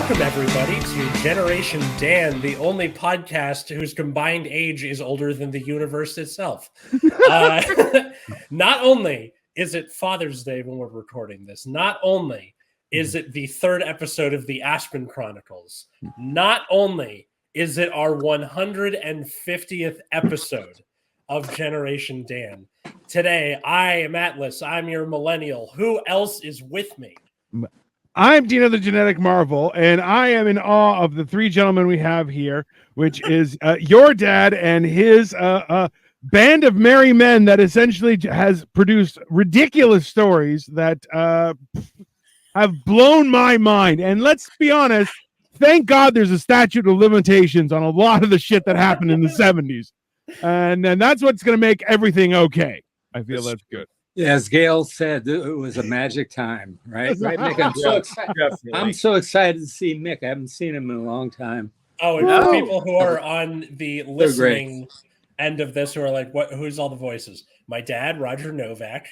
Welcome, everybody, to Generation Dan, the only podcast whose combined age is older than the universe itself. Not only is it Father's Day when we're recording this, not only is it the third episode of the Aspen Chronicles, not only is it our 150th episode of Generation Dan. Today, I am Atlas. I'm your millennial. Who else is with me? I'm Dino, the genetic marvel, and I am in awe of the three gentlemen we have here, which is your dad and his band of merry men that essentially has produced ridiculous stories that have blown my mind. And let's be honest, thank God there's a statute of limitations on a lot of the shit that happened in the 70s. And that's what's going to make everything okay. I feel that's good. Yeah, as Gail said, it was a magic time, right? Right, Mick? I'm so excited. I'm so excited to see Mick. I haven't seen him in a long time. Oh, and for people who are on the listening end of this, who are like, "What? Who's all the voices?" My dad, Roger Novak,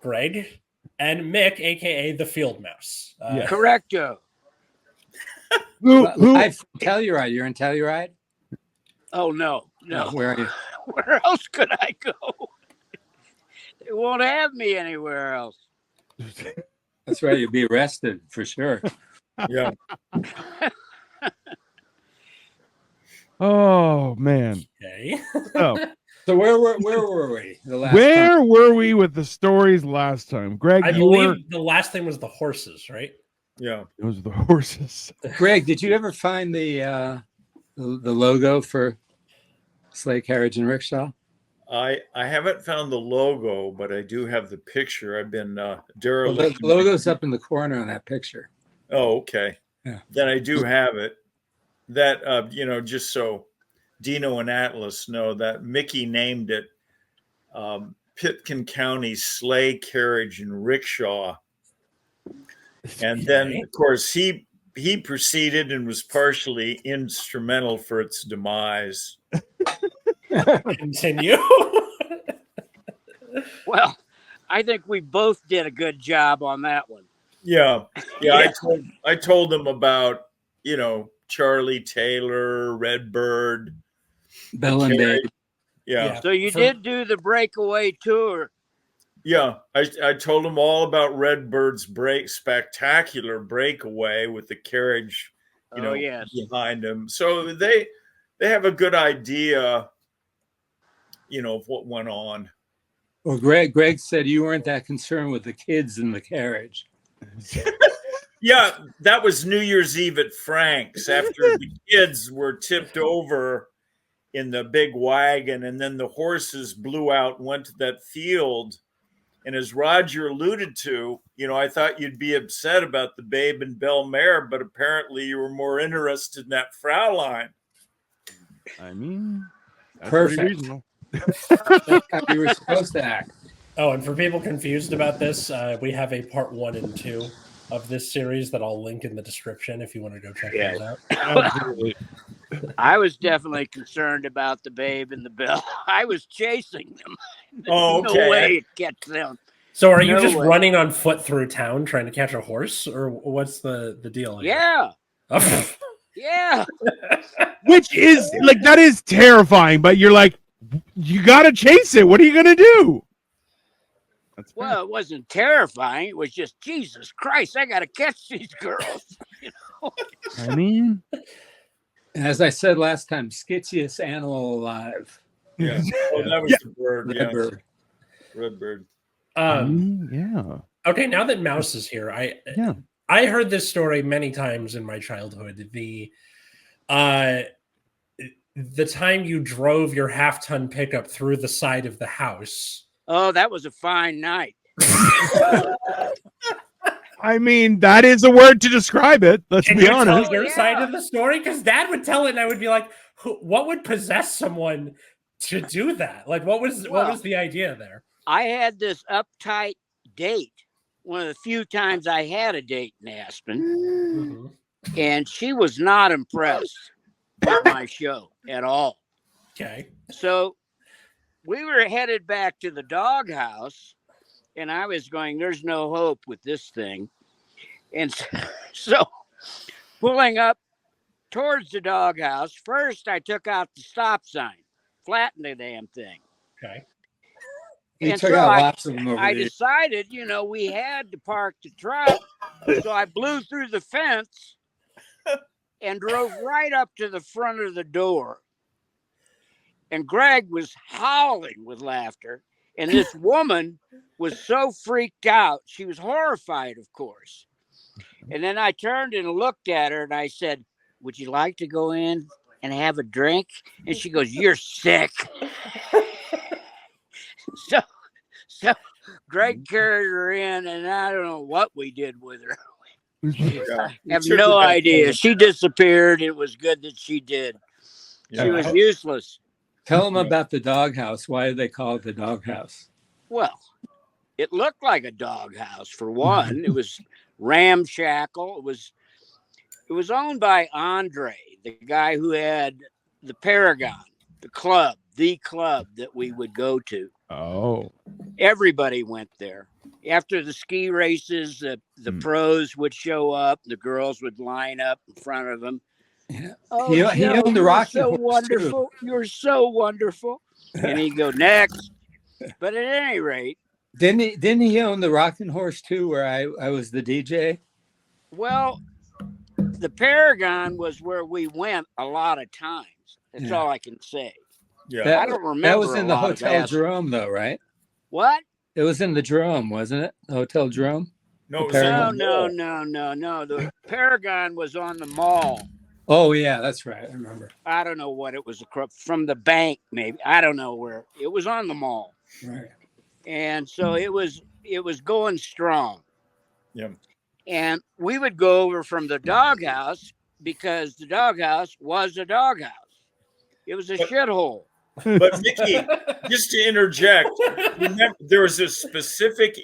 Gregg, and Mick, aka the Field Mouse. Correct, Joe. Who? Telluride. You're in Telluride? Oh no. Where are you? Where else could I go? They won't have me anywhere else. That's right. You'll be arrested for sure. Yeah. Oh man. Okay. So where were we? Where were we with the stories last time, Gregg? I believe the last thing was the horses, right? Yeah, it was the horses. Gregg, did you ever find the logo for Sleigh, Carriage, and Rickshaw? I haven't found the logo, but I do have the picture. I've been derelict. Well, the logo's up in the corner on that picture. Oh, okay. Yeah. Then I do have it. That just so Dino and Atlas know, that Mickey named it Pitkin County Sleigh, Carriage, and Rickshaw. And then, of course, he proceeded and was partially instrumental for its demise. Continue. Well, I think we both did a good job on that one. Yeah. I told them about Charlie Taylor, Redbird, Bell and Babe. Yeah. So you did do the breakaway tour. Yeah, I told them all about Redbird's spectacular breakaway with the carriage, behind him. So they have a good idea, of what went on. Well, Gregg said you weren't that concerned with the kids in the carriage. Yeah, that was New Year's Eve at Frank's after the kids were tipped over in the big wagon, and then the horses blew out and went to that field. And as Roger alluded to, I thought you'd be upset about the Babe and Bell mare, but apparently you were more interested in that Fraulein. I mean, that's perfect. That's how you were supposed to act. Oh, and for people confused about this, we have a part 1 and 2 of this series that I'll link in the description if you want to go check those out. Absolutely. I was definitely concerned about the Babe and the Bell. I was chasing them. Oh, okay. No way to catch them. So are you just running on foot through town trying to catch a horse, or what's the deal? Yeah. Yeah. Which is that is terrifying, but you're like, you got to chase it. What are you going to do? Well, it wasn't terrifying. It was just, Jesus Christ, I got to catch these girls. I mean, as I said last time, skitchiest animal alive. Yeah. Oh, that was the bird. Redbird. Redbird. Yeah. Okay, now that Mouse is here, I heard this story many times in my childhood. The time you drove your half-ton pickup through the side of the house. Oh, that was a fine night. I mean, that is a word to describe it. Let's be honest. Tell your side of the story, because Dad would tell it, and I would be like, "What would possess someone to do that? Like, what was the idea there?" I had this uptight date. One of the few times I had a date in Aspen, and she was not impressed with my show at all. Okay, so we were headed back to the doghouse, and I was going, there's no hope with this thing. And so pulling up towards the doghouse. First, I took out the stop sign, flattened the damn thing. Okay. He And took so out lots of them over I the decided, we had to park the truck. So I blew through the fence and drove right up to the front of the door. And Gregg was howling with laughter. And this woman was so freaked out. She was horrified, of course. And then I turned and looked at her and I said, "Would you like to go in and have a drink?" And she goes, "You're sick." So Gregg carried her in, and I don't know what we did with her. Yeah. I have no idea. She disappeared. It was good that she did. She was useless. Tell them about the doghouse. Why do they call it the doghouse? Well, it looked like a doghouse for one. It was ramshackle. It was owned by Andre, the guy who had the Paragon, the club that we would go to. Oh. Everybody went there. After the ski races, the pros would show up. The girls would line up in front of them. Yeah. "Oh, He Joe, owned the you're rocking so horse, wonderful. You're so wonderful." And he'd go, "Next." But at any rate, Didn't he own the Rocking Horse too, where I was the DJ? well, the Paragon was where we went a lot of times. That's all I can say. Yeah. I don't remember. That was in a the lot of Hotel Aspen. Jerome, though, right? What? It was in the Jerome, wasn't it? The Hotel Jerome? No, it was Paragon. No. The Paragon was on the mall. Oh, yeah, that's right. I remember. I don't know what it was from the bank, maybe. I don't know where. It was on the mall. Right. And so it was going strong. Yeah. And we would go over from the doghouse because the doghouse was a doghouse. It was a shithole. But Mickey, just to interject, remember, there was a specific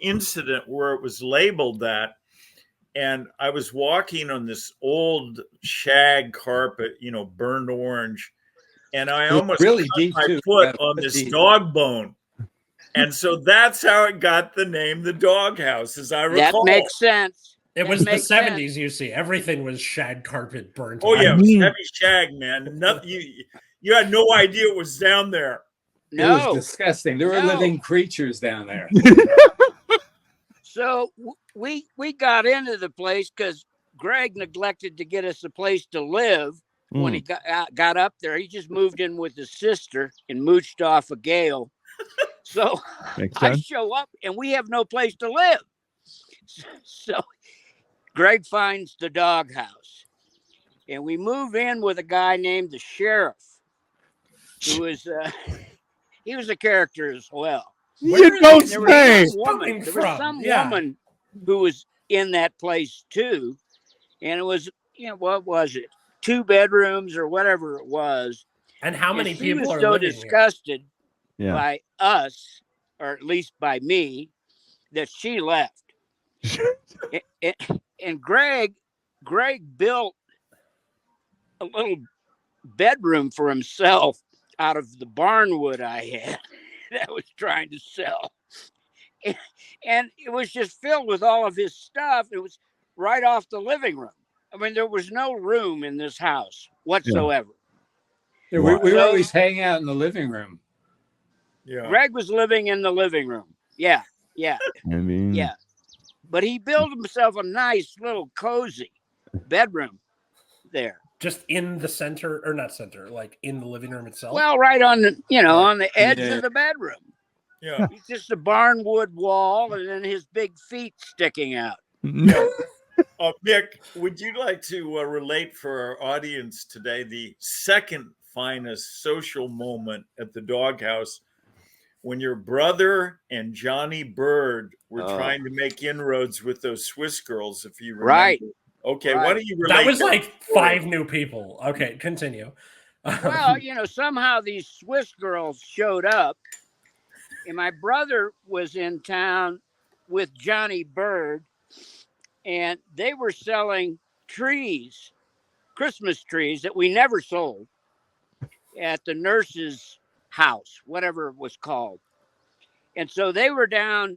incident where it was labeled that, and I was walking on this old shag carpet, burned orange, and I almost really cut deep my too. foot Yeah, on this deep. dog bone. And so that's how it got the name the doghouse, as I recall. That makes sense. It That was the makes 70s, you see. Everything was shag carpet burnt. Oh, yeah, on. it was heavy shag, man. You had no idea it was down there. It was disgusting. There were No. living creatures down there. So we got into the place because Gregg neglected to get us a place to live when he got up there. He just moved in with his sister and mooched off a Gale. So I show up and we have no place to live. So Gregg finds the doghouse and we move in with a guy named the sheriff, who was he was a character as well. You don't say. There was some woman who was in that place too, and it was what was it, 2 bedrooms or whatever it was. And how many people was are so living disgusted here? by us, or at least by me, that she left. And Gregg built a little bedroom for himself out of the barnwood I had that I was trying to sell. And it was just filled with all of his stuff. It was right off the living room. I mean, there was no room in this house whatsoever. Yeah, we were always hanging out in the living room. Yeah. Gregg was living in the living room. Yeah. But he built himself a nice little cozy bedroom there. Just in the center, or not center, like in the living room itself? Well, right on the, on the edge of the bedroom. Yeah. It's just a barnwood wall and then his big feet sticking out. Mick, would you like to relate for our audience today the second finest social moment at the doghouse, when your brother and Johnny Bird were trying to make inroads with those Swiss girls, if you remember? Right. Okay, why don't you relate? That was like 5 new people. Okay, continue. Well, somehow these Swiss girls showed up, and my brother was in town with Johnny Bird, and they were selling trees, Christmas trees that we never sold, at the nurse's house, whatever it was called. And so they were down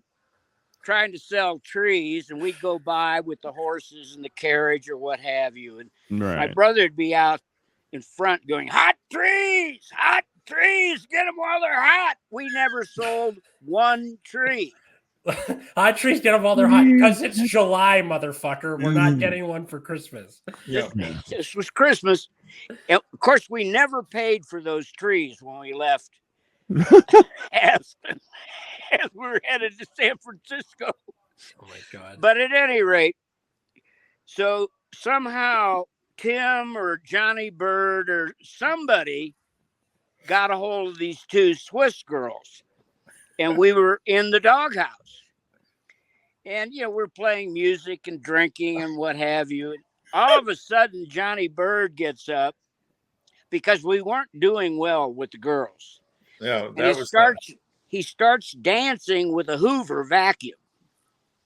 trying to sell trees, and we'd go by with the horses and the carriage or what have you. And my brother would be out in front going, hot trees, get them while they're hot. We never sold one tree. Hot trees, get them while they're hot, because it's July, motherfucker. We're not getting one for Christmas. Yeah. This was Christmas. And of course, we never paid for those trees when we left Aspen. And we were headed to San Francisco. Oh my God. But at any rate, so somehow Tim or Johnny Bird or somebody got a hold of these two Swiss girls. And we were in the doghouse. And, we're playing music and drinking and what have you. And all of a sudden, Johnny Bird gets up because we weren't doing well with the girls. Yeah, and he starts dancing with a Hoover vacuum.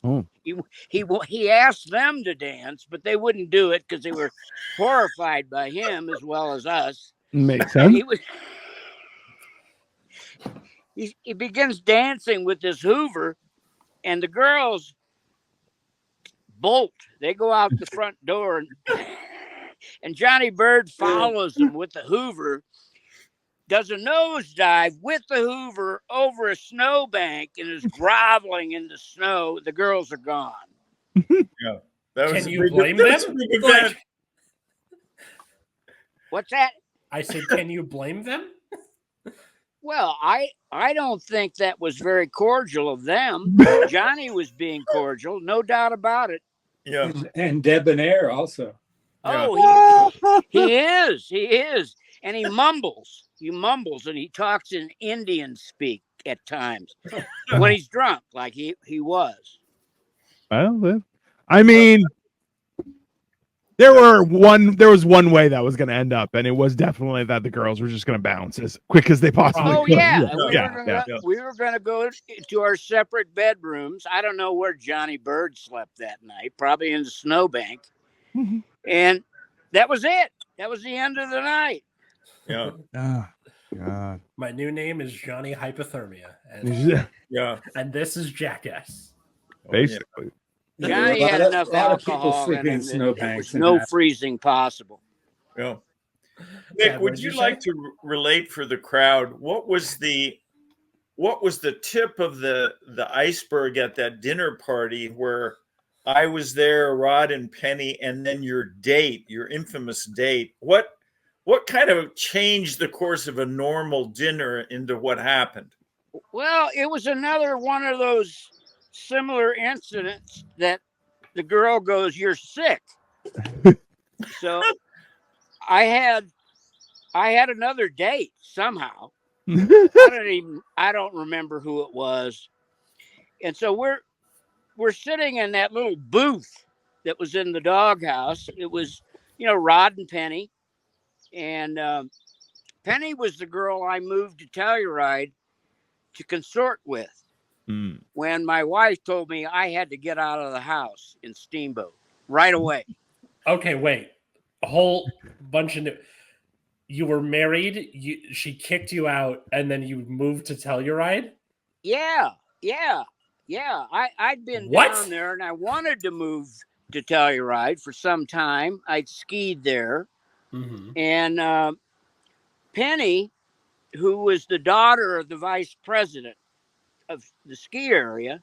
Oh. He asked them to dance, but they wouldn't do it because they were horrified by him as well as us. Makes sense. He begins dancing with this Hoover, and the girls bolt. They go out the front door, and Johnny Bird follows them with the Hoover, does a nosedive with the Hoover over a snowbank, and is groveling in the snow. The girls are gone. Yeah. Can you blame them? Like, what's that? I said, can you blame them? Well, I don't think that was very cordial of them. Johnny was being cordial, no doubt about it. Yeah. And debonair also. Oh, he is. And he mumbles, and he talks in Indian speak at times when he's drunk, like he was. Well, I mean, there was one way that was going to end up, and it was definitely that the girls were just going to bounce as quick as they possibly could. We were going to go to our separate bedrooms. I don't know where Johnny Bird slept that night, probably in the snowbank. Mhm. And that was it. That was the end of the night. Yeah. Oh, God. My new name is Johnny Hypothermia. And, Yeah. and this is Jackass. Basically. Johnny had enough alcohol and there was no freezing possible. Yeah. Nick, would you like to relate for the crowd what was the tip of the iceberg at that dinner party where I was there, Rod and Penny, and then your infamous date? What kind of changed the course of a normal dinner into what happened? Well, it was another one of those similar incidents that the girl goes, "You're sick." So I had another date somehow. I don't remember who it was. And so we're sitting in that little booth that was in the doghouse. It was, Rod and Penny. And Penny was the girl I moved to Telluride to consort with. When my wife told me I had to get out of the house in Steamboat right away. Okay, wait. A whole bunch of you were married, she kicked you out, and then you moved to Telluride? Yeah. I'd been down there, and I wanted to move to Telluride for some time. I'd skied there. Mm-hmm. And Penny, who was the daughter of the vice president of the ski area,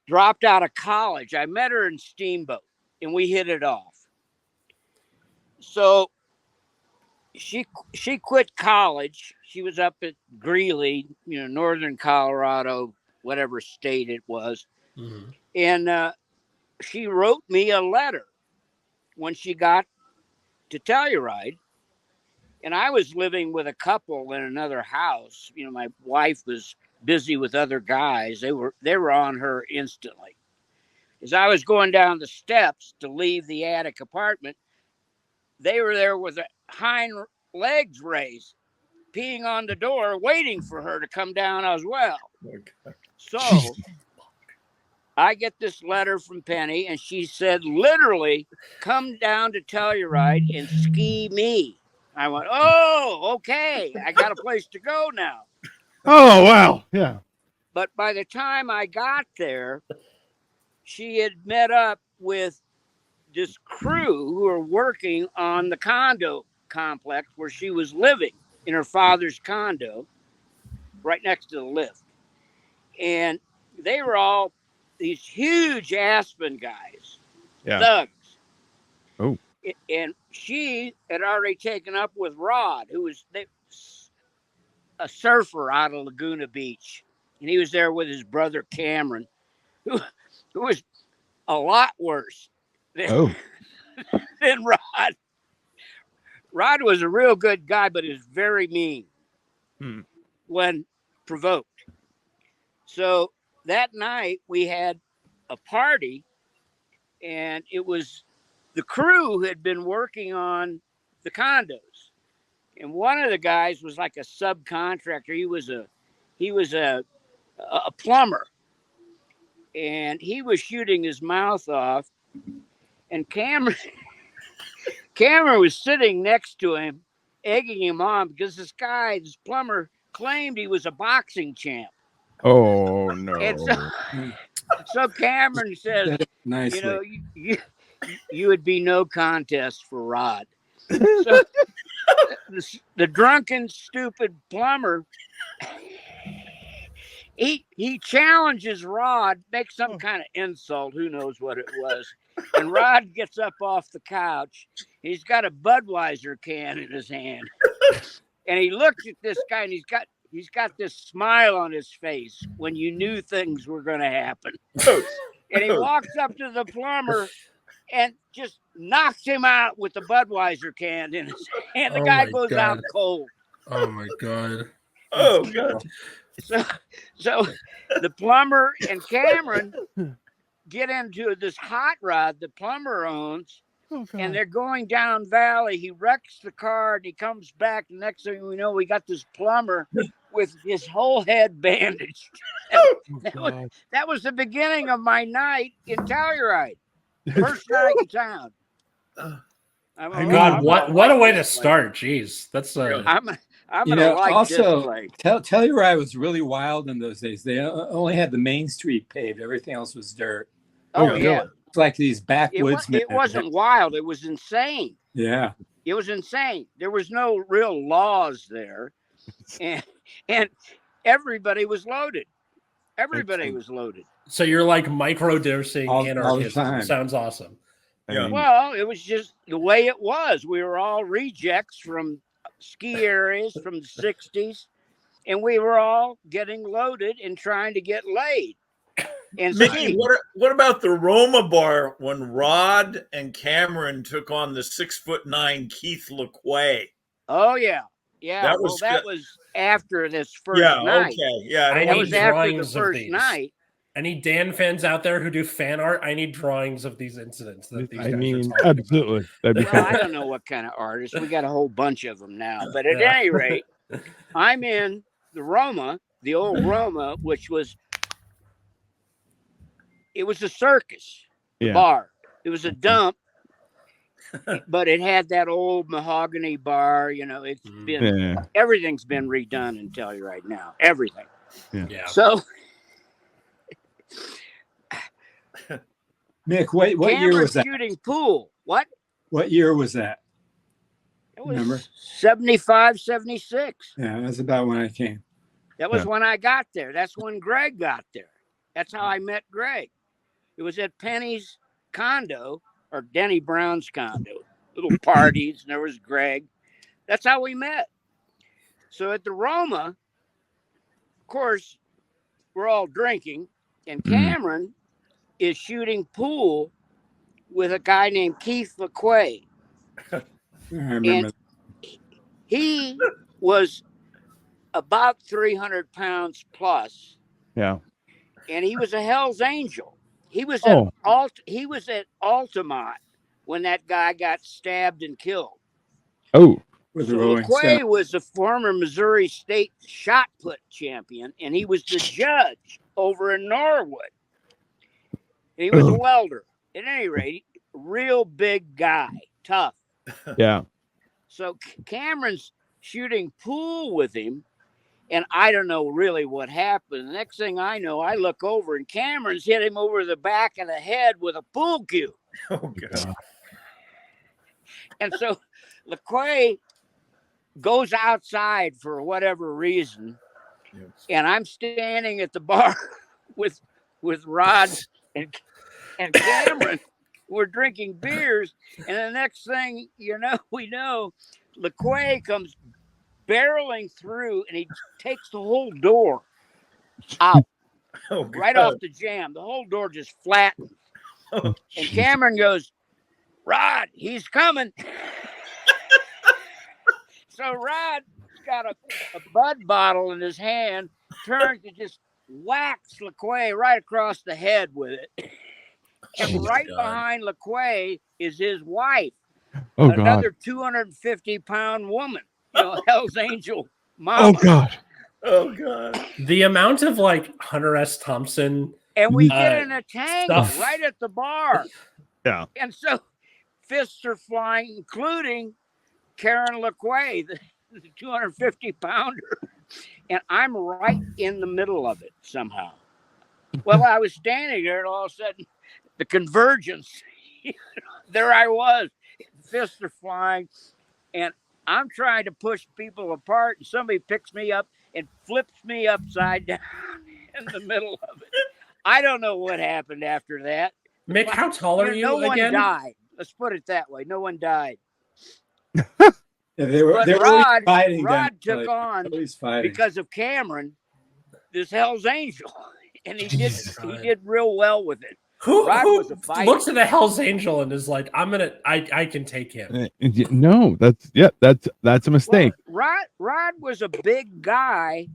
dropped out of college. I met her in Steamboat, and we hit it off. So she quit college. She was up at Greeley, northern Colorado, whatever state it was. Mm-hmm. And she wrote me a letter when she got to Telluride. And I was living with a couple in another house. My wife was busy with other guys. They were on her instantly. As I was going down the steps to leave the attic apartment, they were there with their hind legs raised, peeing on the door, waiting for her to come down as well. Okay. So I get this letter from Penny, and she said, literally, come down to Telluride and ski me. I went, oh, okay. I got a place to go now. Oh, wow. Yeah. But by the time I got there, she had met up with this crew who were working on the condo complex where she was living in her father's condo right next to the lift. And they were all these huge Aspen guys, thugs. Oh. And she had already taken up with Rod, who was a surfer out of Laguna Beach. And he was there with his brother Cameron, who was a lot worse than Rod. Rod was a real good guy, but is very mean when provoked. So that night we had a party, and it was the crew who had been working on the condos. And one of the guys was like a subcontractor. He was a plumber, and he was shooting his mouth off. And Cameron was sitting next to him, egging him on because this plumber, claimed he was a boxing champ. Oh no! And so Cameron says, nicely. You would be no contest for Rod. So the drunken, stupid plumber, he challenges Rod, makes some kind of insult, who knows what it was. And Rod gets up off the couch. He's got a Budweiser can in his hand. And he looks at this guy, and he's got this smile on his face when you knew things were going to happen. And he walks up to the plumber and just knocks him out with the Budweiser can in his hand. The guy goes out cold. Oh my God. Oh God. So the plumber and Cameron get into this hot rod the plumber owns, and they're going down valley. He wrecks the car, and he comes back. The next thing we know, we got this plumber with his whole head bandaged. That was the beginning of my night in Telluride. First night in town. God, what a way to start! Jeez, that's I'm gonna like also, this place. Telluride was really wild in those days. They only had the main street paved; everything else was dirt. Oh yeah, it's like these backwoods. It wasn't wild. It was insane. Yeah, it was insane. There was no real laws there, and everybody was loaded. Everybody was loaded. So you're like microdosing anarchist. Sounds awesome. Yeah. Well, it was just the way it was. We were all rejects from ski areas from the 60s, and we were all getting loaded and trying to get laid. And Mickey, what about the Roma bar when Rod and Cameron took on the 6'9" Keith LeQuay? Oh yeah. That was after this first night. Okay. Yeah, that was after the first night. Any Dan fans out there who do fan art? I need drawings of these incidents. That these guys are absolutely. I don't know what kind of artists. We got a whole bunch of them now. But at any rate, I'm in the Roma, the old Roma, which was a circus bar. It was a dump, but it had that old mahogany bar. It's been everything's been redone in Telluride now. Everything. Yeah. So. Mick, what year was that? Shooting pool. What year was that? It was 75, 76. Yeah, that's about when I came. That was when I got there. That's when Gregg got there. That's how I met Gregg. It was at Penny's condo, or Denny Brown's condo. Little parties, and there was Gregg. That's how we met. So at the Roma, of course, we're all drinking, and Cameron is shooting pool with a guy named Keith LeQuay. I remember. He was about 300 pounds plus. Yeah. And he was a Hell's Angel. He was at Altamont when that guy got stabbed and killed. Oh. So LeQuay was a former Missouri State shot put champion, and he was the judge over in Norwood. And he was a welder. At any rate, real big guy, tough. Yeah. So Cameron's shooting pool with him, And I don't know really what happened. The next thing I know, I look over and Cameron's hit him over the back of the head with a pool cue. Oh, God. And so LaQuay goes outside for whatever reason. And I'm standing at the bar with Rod and Cameron. We're drinking beers. And the next thing we know, LaQuay comes barreling through and he takes the whole door out right off the jam. The whole door just flattens. And Cameron goes, Rod, he's coming. So Rod's got a Bud bottle in his hand, turns to just whacks LaQuay right across the head with it. And right behind LaQuay is his wife, another 250-pound woman. Hell's Angel mama. Oh God. The amount of like Hunter S. Thompson. And we get in a tangle right at the bar. Yeah. And so fists are flying, including Karen LaQuay, the 250-pounder. And I'm right in the middle of it somehow. Well, I was standing there and all of a sudden the convergence. There I was. Fists are flying. And I'm trying to push people apart, and somebody picks me up and flips me upside down in the middle of it. I don't know what happened after that. Mick, how tall are you No again? one died. Let's put it that way. No one died. They were Rod, fighting. Rod took on because of Cameron, this Hell's Angel, and he did real well with it. Who looks at a Hell's Angel and is like, I can take him. No, that's a mistake. Well, Rod was a big guy,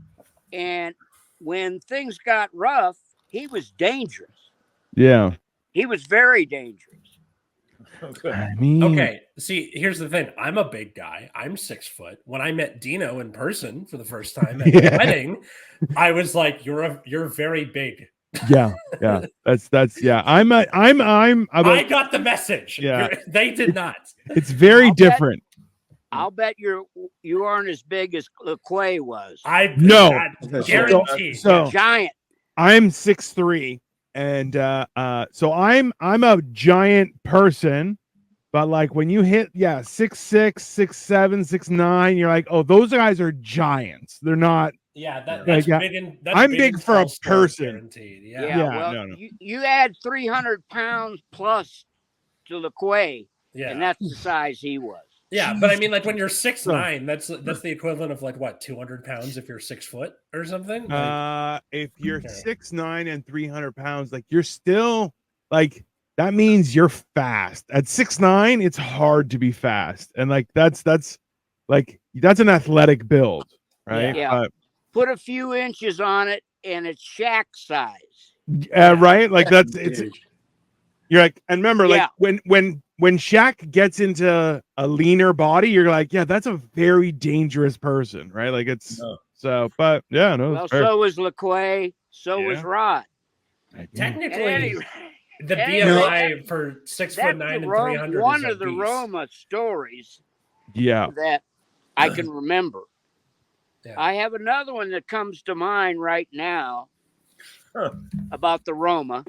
and when things got rough, he was dangerous. Yeah. He was very dangerous. Okay, see, here's the thing. I'm a big guy. I'm 6 foot. When I met Dino in person for the first time at the wedding, I was like, "You're very big." Yeah. That's I got the message. Yeah. They did not. It's very different. I'll bet you aren't as big as LaQuay was. Guaranteed. So giant. I'm 6'3", and so I'm a giant person, but like when you hit 6'6", 6'7", 6'9", you're like, oh, those guys are giants. They're not. Yeah, that's big. I'm big for a person. Guaranteed. Well, you add 300 pounds plus to LaQuay, and that's the size he was. Yeah, but I mean, like when you're 6'9", that's the equivalent of like what, 200 pounds if you're 6 foot or something. If you're 6'9" and 300 pounds, like you're still like that means you're fast. At 6'9", it's hard to be fast, and like that's an athletic build, right? Yeah. Put a few inches on it, and it's Shaq size. Right? Like you're like, and remember, like when Shaq gets into a leaner body, you're like, yeah, that's a very dangerous person, right? Like so, but yeah, no. Well, so was LaQuay, so was Rod. Technically, the BMI for 6'9" and 300. One of the Roma stories. Yeah. That I can remember. Yeah. I have another one that comes to mind right now about the Roma,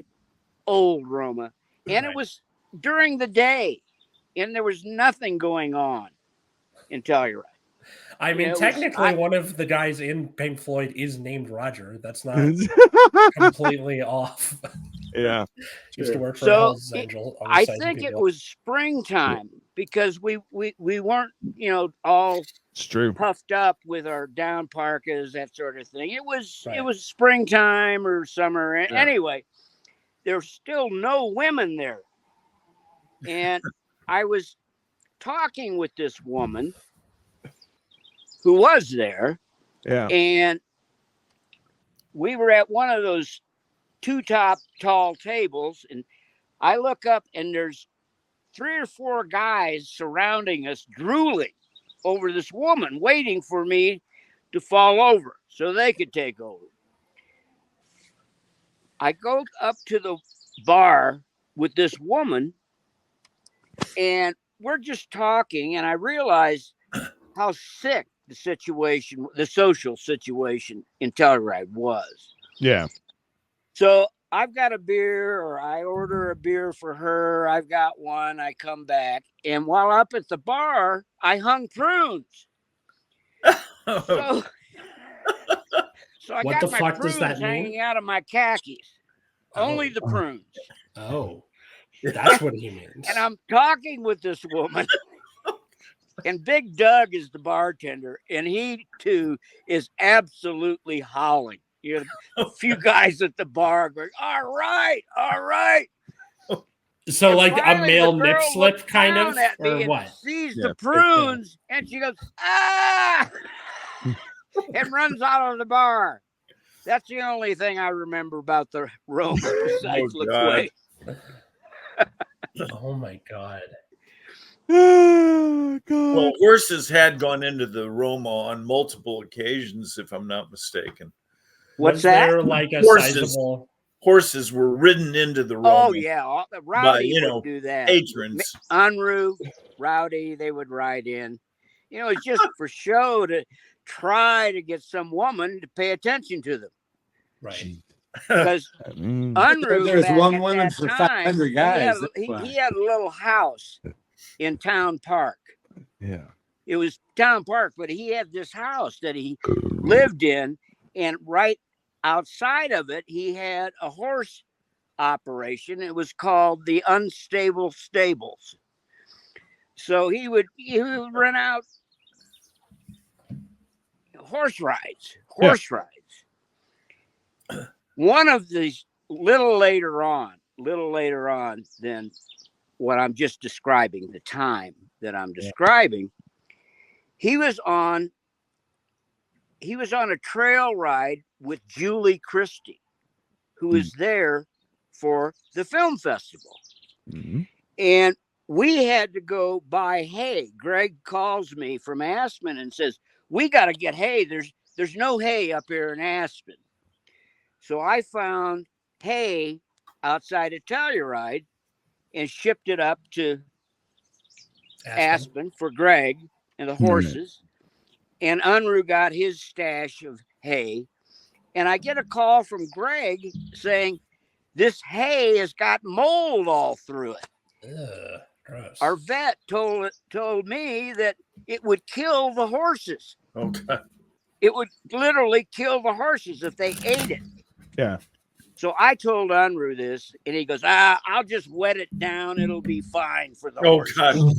old Roma. And it was during the day, and there was nothing going on in Telluride. I mean, technically, one of the guys in Pink Floyd is named Roger. That's not completely off. Yeah. Used to work for Hell's Angel. I think it was springtime because we weren't, all puffed up with our down parkas, that sort of thing. It was springtime or summer. Anyway, there's still no women there. And I was talking with this woman who was there. Yeah. And we were at one of those two tall tables, and I look up and there's 3 or 4 guys surrounding us, drooling over this woman, waiting for me to fall over so they could take over. I go up to the bar with this woman, and we're just talking, and I realize how sick the situation, the social situation in Telluride was. Yeah. So I've got a beer, or I order a beer for her. I've got one. I come back, and while up at the bar, I hung prunes. So I What got the my fuck does prunes that mean? hanging out of my khakis. Only the prunes. Oh, that's what he means. And I'm talking with this woman, and Big Doug is the bartender, and he too is absolutely howling. You know, a few guys at the bar going, "All right, all right." So, And like a finally, male the nip girl slip, looks kind down of, at me or and what? sees Yeah, the prunes, and she goes, "Ah!" and runs out of the bar. That's the only thing I remember about the Roma besides LaQuay. Oh my god. Oh, God. Well, horses had gone into the Roma on multiple occasions, if I'm not mistaken. What's Was that? there like a Horses. sizable? Horses were ridden into the Roma. Oh yeah, Rowdy you would know, do that. patrons. Unruh, Rowdy, they would ride in. You know, it's just for show to try to get some woman to pay attention to them. Right. Because Unruh, There's back one at woman that for time, 500 guys. he had a little house in Town Park. Yeah. It was Town Park, but he had this house that he lived in, and right outside of it, he had a horse operation. It was called the Unstable Stables. So he would rent out horse rides. One of these little later on than what I'm just describing, the time that I'm describing, he was on a trail ride with Julie Christie, who was there for the film festival. Mm-hmm. And we had to go buy hay. Gregg calls me from Aspen and says, "We got to get hay. There's no hay up here in Aspen." So I found hay outside of Telluride and shipped it up to Aspen for Gregg and the horses. And Unruh got his stash of hay. And I get a call from Gregg saying, "This hay has got mold all through it." Ugh, gross. Our vet told me that it would kill the horses. Okay. It would literally kill the horses if they ate it. Yeah. So I told Unruh this, and he goes, "I'll just wet it down. It'll be fine for the horses." God.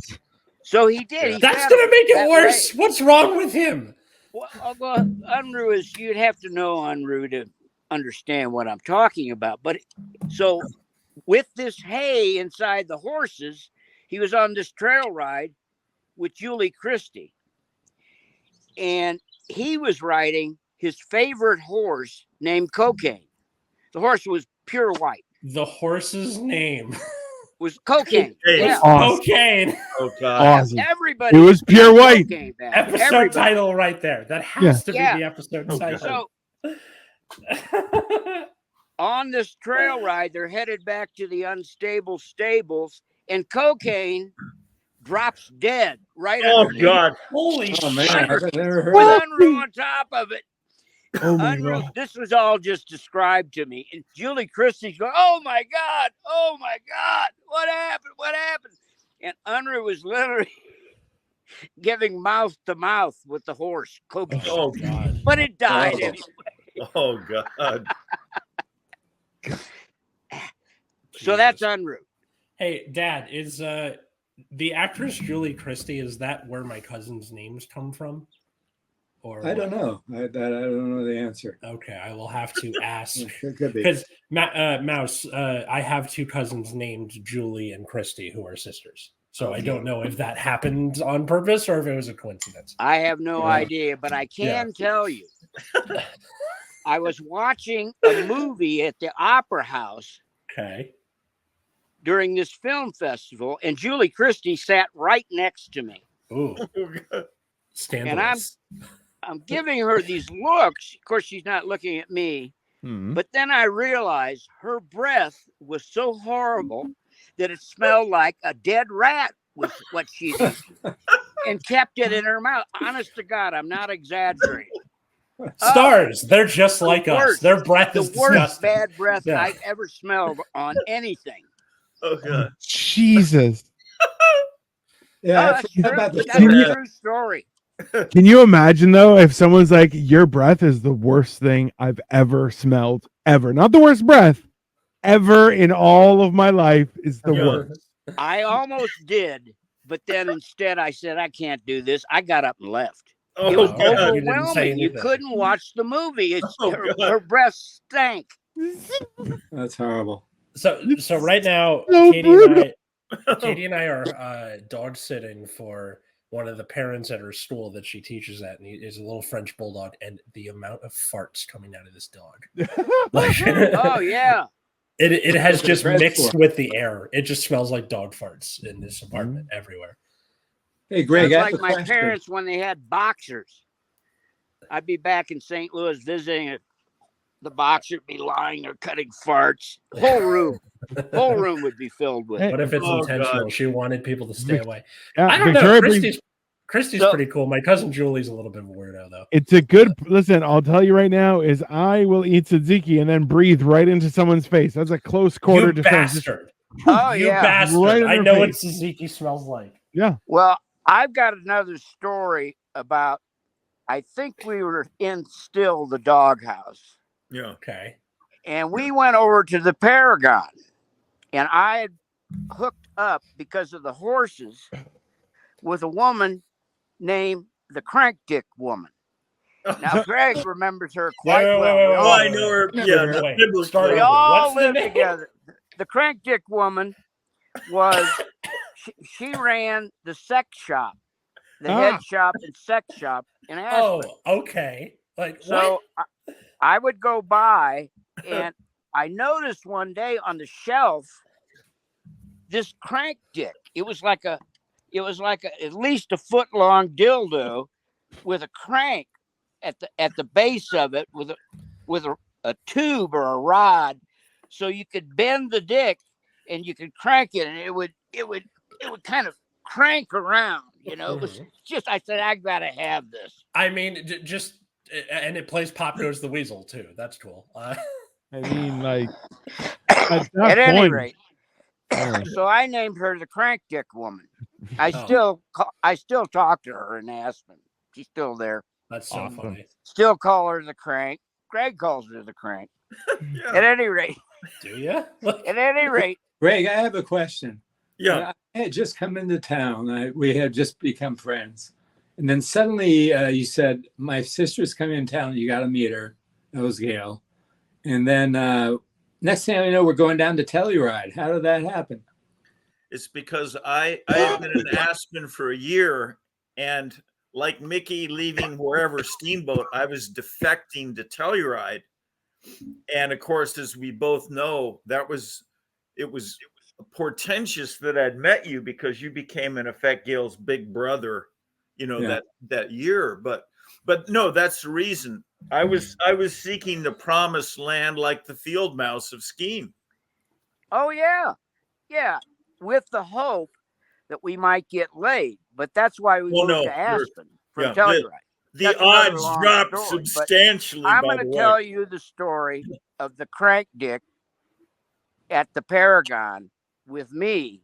So he did. He That's fed gonna them make it that worse. way. What's wrong with him? Well, Unruh is, you'd have to know Unruh to understand what I'm talking about. But so with this hay inside the horses, he was on this trail ride with Julie Christie. And he was riding his favorite horse named Cocaine. The horse was pure white. The horse's name Was Cocaine. Cocaine. Yeah. Awesome. cocaine. Oh, God. Awesome. Everybody. It was pure white. Cocaine back. Episode Everybody. title right there. That has to be the episode title. So on this trail ride, they're headed back to the Unstable Stables, and Cocaine drops dead right Oh, underneath. God. Holy Oh, man. shit. I've never heard With of Unruh on top of it. Oh my Unruh, God. this was all just described to me. And Julie Christie's going, "Oh my God, what happened? What happened?" And Unruh was literally giving mouth to mouth with the horse, Cocaine. Oh, God. But it died Oh. anyway. Oh, God. So that's Unruh. Hey, Dad, is the actress Julie Christie, is that where my cousin's names come from? Or I don't know. I don't know the answer. Okay, I will have to ask. It could be. Because Mouse, I have two cousins named Julie and Christy who are sisters. So I don't know if that happened on purpose or if it was a coincidence. I have no idea, but I can tell you. I was watching a movie at the Opera House Okay. during this film festival, and Julie Christie sat right next to me. Ooh, Oh, God. scandalous. I'm giving her these looks. Of course, she's not looking at me. Mhm. But then I realized her breath was so horrible that it smelled like a dead rat was what she did. and kept it in her mouth. Honest to God, I'm not exaggerating. Stars, they're just like us. worst. Their breath is The worst disgusting. bad breath Yeah. I've ever smelled on anything. Oh god. Jesus. Yeah, That's how about the that's a Yeah. true story. Can you imagine though if someone's like, your breath is the worst thing I've ever smelled ever? Not the worst breath ever in all of my life is the Yeah. worst. I almost did, but then instead I said, I can't do this. I got up and left. Oh It was god. You didn't say overwhelming. You anything. couldn't watch the movie. Oh, Her, God. her breath stank. That's horrible. So right now, So Katie and I are dog sitting for one of the parents at her school that she teaches at, and he is a little French bulldog, and the amount of farts coming out of this dog, like, Oh yeah. it has What just they're bred mixed for. with the air. It just smells like dog farts in this apartment everywhere. Hey, Greg, It's I have like a my question. parents when they had boxers. I'd be back in St. Louis visiting it. The boxer would be lying there cutting farts. Whole room would be filled with. Hey, What if it's Oh, intentional? God. She wanted people to stay away. Yeah, I don't Victoria know. brings- Christy's So- pretty cool. My cousin Julie's a little bit of a weirdo though. it's a good listen. I'll tell you right now is I will eat tzatziki and then breathe right into someone's face. That's a close quarter You defense. bastard! Oh You yeah. bastard! Right in I her know what face. Suzuki smells like. Yeah. Well, I've got another story about. I think we were in still the doghouse, Yeah. Okay. and we went over to the Paragon, and I had hooked up because of the horses with a woman named the Crank Dick Woman. Now, Gregg remembers her quite Wait, well. wait, We wait, Oh, all, I know her. Yeah. Wait, biblically. start we over. all What's the lived name? together. The Crank Dick Woman was she ran the sex shop, the head shop and sex shop in Aspen. Oh, okay. Like So I would go by, and I noticed one day on the shelf this crank dick. It was like a at least a foot long dildo with a crank at the base of it with a tube or a rod, so you could bend the dick and you could crank it, and it would kind of crank around. You know, it was just. I said, I gotta have this. I mean, just and it plays Pop Goes the Weasel too. That's cool. I mean, like at that At any point, rate, oh, so I named her the Crank Dick Woman. I Oh. still talk to her in Aspen. She's still there. That's so Awesome. funny. Still call her the Crank. Gregg calls her the Crank. Yeah. At any rate, Do you? Greg, I have a question. Yeah. I had just come into town. We had just become friends. And then suddenly you said, my sister's coming in town. You got to meet her. That was Gail. And then next thing I know, we're going down to Telluride. How did that happen? It's because I had been in Aspen for a year, and like Mickey leaving wherever Steamboat, I was defecting to Telluride. And of course, as we both know, it was portentous that I'd met you, because you became in effect Gail's big brother, that year. But no, that's the reason. I was seeking the promised land like the field mouse of skiing. Oh yeah, with the hope that we might get laid. But that's why we moved to Aspen from Telluride. The odds dropped substantially. I'm going to tell you the story of the Crank Dick at the Paragon with me,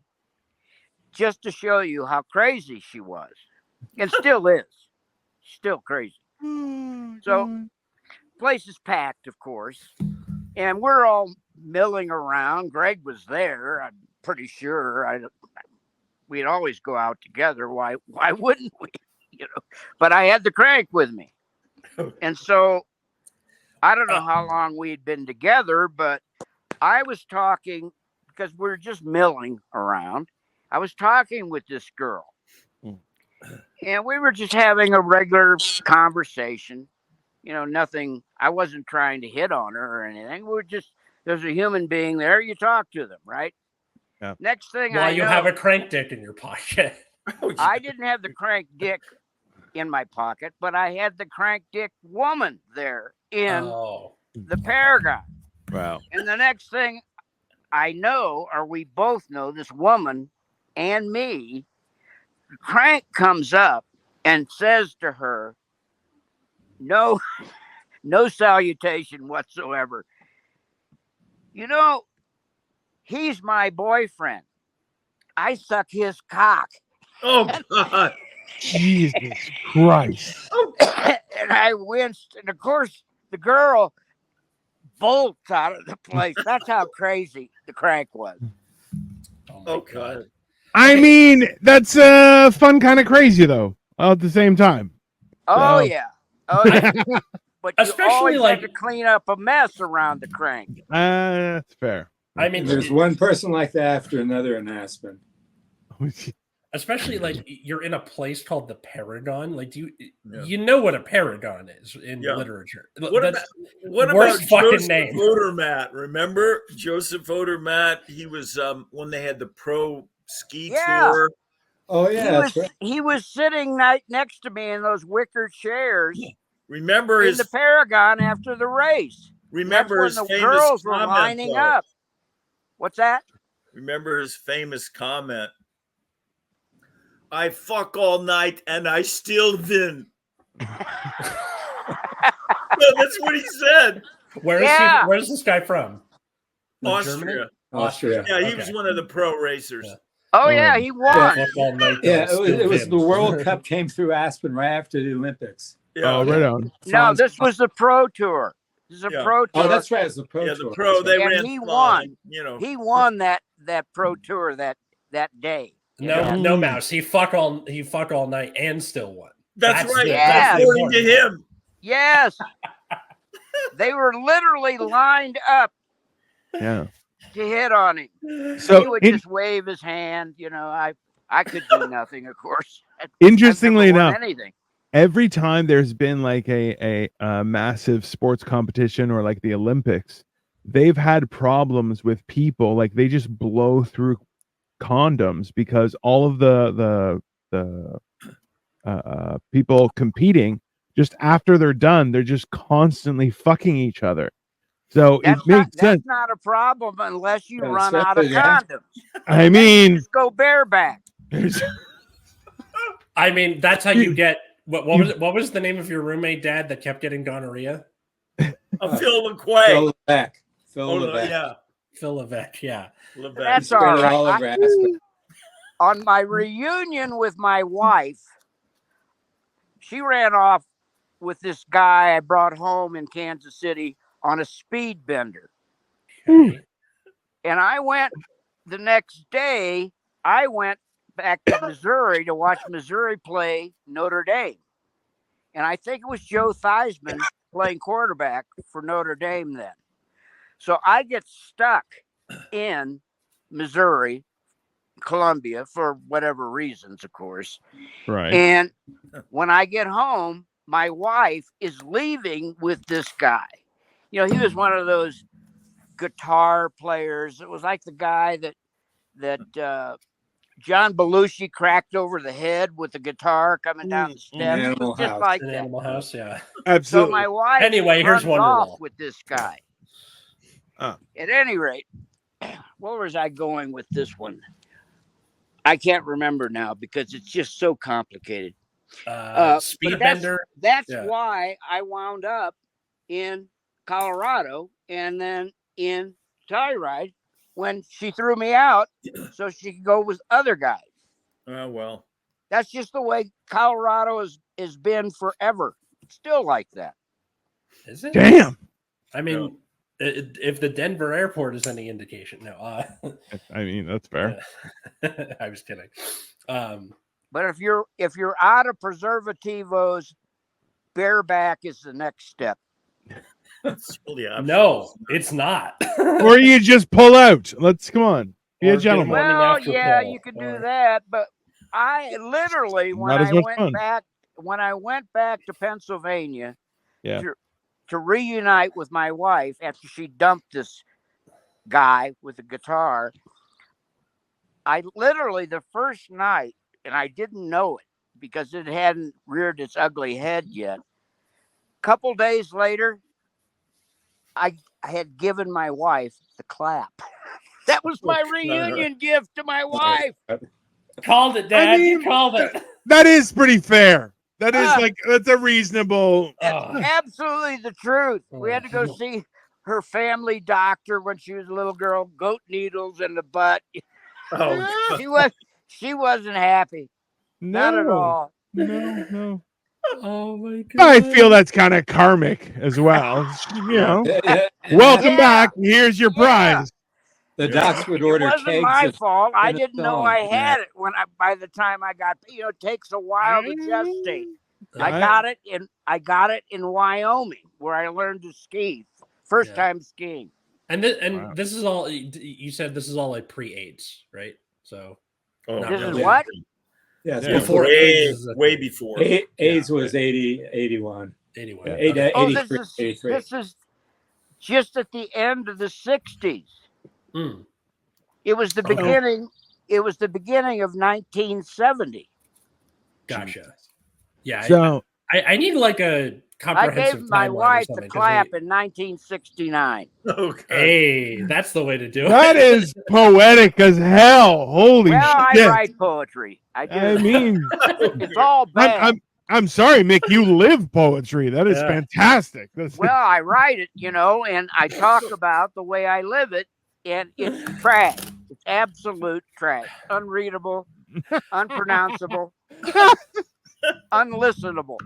just to show you how crazy she was, and still is, still crazy. So, place is packed, of course, and we're all milling around. Gregg was there. I'm pretty sure. We'd always go out together. Why wouldn't we? But I had the Crank with me, and so I don't know how long we'd been together, but I was talking, because we're just milling around. I was talking with this girl, and we were just having a regular conversation. Nothing. I wasn't trying to hit on her or anything. There's a human being there. You talk to them, right? Yeah. Next thing While I you know, have a crank dick in your pocket. I didn't have the Crank Dick in my pocket, but I had the Crank Dick Woman there in the Paragon. wow. And the next thing I know, or we both know, this woman and me Crank comes up and says to her, no salutation whatsoever. You know, he's my boyfriend. I suck his cock. Oh God. Jesus Christ. And I winced. And of course, the girl bolts out of the place. That's how crazy the Crank was. Oh God. I mean, that's fun kind of crazy though. All at the same time. Oh, So- yeah. Oh, yeah. But you Especially, always like- have to clean up a mess around the Crank. That's fair. I mean, There's one person like that after another in Aspen. especially like you're in a place called the Paragon. Like, Yeah. you know what a paragon is in Yeah. literature? What That's What worst about fucking Joseph name. Odermatt? Remember Joseph Odermatt? He was when they had the pro ski Yeah. tour. Oh yeah, that's right. He was sitting right next to me in those wicker chairs Remember in his the Paragon after the race. remember That's his when the famous girls were comment, lining though. up. What's that? Remember his famous comment. I fuck all night and I still win. No, that's what he said. Where is Yeah. he? Where's this guy from? Austria. Germany? Austria. Yeah, he Okay. was one of the pro racers. Yeah. Oh, yeah, he won. Fuck all night, Yeah, though, it was still the wins. World Cup came through Aspen right after the Olympics. Yeah. Oh, right on. No, this was the Pro Tour. This is a Yeah. Pro Tour. Oh, that's right. It's the pro Yeah, tour. the pro, they And ran he flying, won. He won that Pro Tour that day. No, no mouse. He fuck all night and still won. That's right. Yeah. According to him. Yes. They were literally lined up Yeah. to hit on him. He So would just wave his hand. You know, I could do nothing, of course. interestingly I've never won enough, anything. every time there's been like a massive sports competition or like the Olympics, they've had problems with people. Like they just blow through condoms because all of the people competing, just after they're done, they're just constantly fucking each other. So it makes sense. That's not a problem unless you Yeah, run out of especially, yeah. condoms. I mean, Just go bareback. I mean, that's how you get. What was the name of your roommate, Dad, that kept getting gonorrhea? Phil McQuay. Phil Levesque. Phil Oh, Levesque. yeah. Phil Levesque, yeah. Levesque. That's Spread all it right. all over Aspen. On my reunion with my wife, she ran off with this guy I brought home in Kansas City on a speed bender. Okay. And I went the next day, I went back to Missouri to watch Missouri play Notre Dame. And I think it was Joe Theismann playing quarterback for Notre Dame then. So I get stuck in Missouri, Columbia, for whatever reasons, of course. right. And when I get home, my wife is leaving with this guy. You know, he was one of those guitar players. It was like the guy that John Belushi cracked over the head with the guitar coming down the steps. It Animal was just House. like An that. Animal House, yeah. So Absolutely. my wife Anyway, here's runs off Wonderwall. with this guy. Oh. At any rate, where was I going with this one? I can't remember now because it's just so complicated. But Speedbender. That's Yeah. why I wound up in Colorado and then in Telluride when she threw me out so she could go with other guys. Oh, well. That's just the way Colorado has been forever. It's still like that. Is it? Damn. I mean, if the Denver airport is any indication, no. I mean, that's fair. I was kidding. But if you're out of preservativos, bareback is the next step. That's really obvious. No, it's not. Or you just pull out. Let's come on. Be Or a get gentleman. Morning Well, after yeah, pill, you could or- do that, but I literally Not as much fun. when I went back to Pennsylvania Yeah. to reunite with my wife after she dumped this guy with a guitar, I literally the first night, and I didn't know it because it hadn't reared its ugly head yet. Couple days later, I had given my wife the clap. That was my reunion gift to my wife. Called it, Dad. You called it. That is pretty fair. That is that's a reasonable. That's absolutely the truth. We had to go see her family doctor when she was a little girl. Goat needles in the butt. Oh, She wasn't happy. Not at all. No. Oh my God. I feel that's kind of karmic as well. You know. Welcome back. Here's your prize. The docs would order It wasn't kegs my of fault. I didn't know I penicillin. had it by the time I got. It takes a while to gestate. I got it in Wyoming where I learned to ski. First time skiing. And this is all you said. This is all like pre-AIDS, right? So this is what? Yeah, before AIDS, way before. AIDS was 81. 81. 83. This is just at the end of the 60s. It was the beginning. It was the beginning of 1970. Gotcha. Yeah. So I need like a comprehensive. I gave my wife the clap in 1969. Okay. Hey, that's the way to do it. that is poetic as hell. Holy shit! I write poetry. I do. I mean, it's all bad. I'm sorry, Mick. You live poetry. That is fantastic. Well, I write it, and I talk about the way I live it, and it's trash. It's absolute trash. Unreadable, unpronounceable, unlistenable.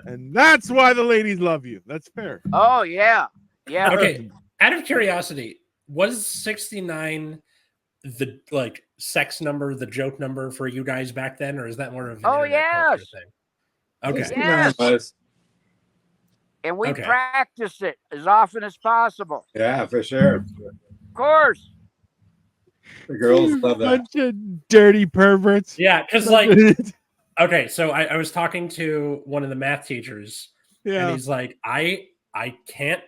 And that's why the ladies love you. That's fair. Oh yeah. Okay. Out of curiosity, was 69 the sex number, the joke number for you guys back then, or is that more of an internet culture thing? Okay. Yes. And we practice it as often as possible. Yeah, for sure. Of course. The girls love that. Bunch of dirty perverts. Yeah, because okay, so I was talking to one of the math teachers, and he's like, I can't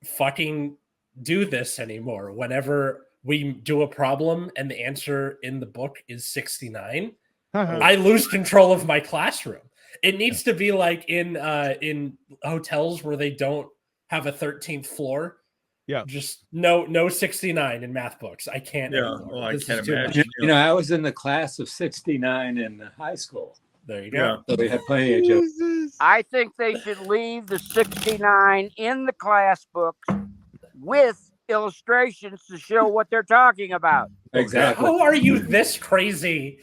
fucking do this anymore. Whenever we do a problem and the answer in the book is 69, I lose control of my classroom. It needs to be like in hotels where they don't have a 13th floor. Yeah, just no 69 in math books. I can't. Yeah, well, I can't imagine. I was in the class of 69 in high school. There you go. So we had plenty of jokes. I think they should leave the 69 in the class books with illustrations to show what they're talking about. Exactly. How are you this crazy?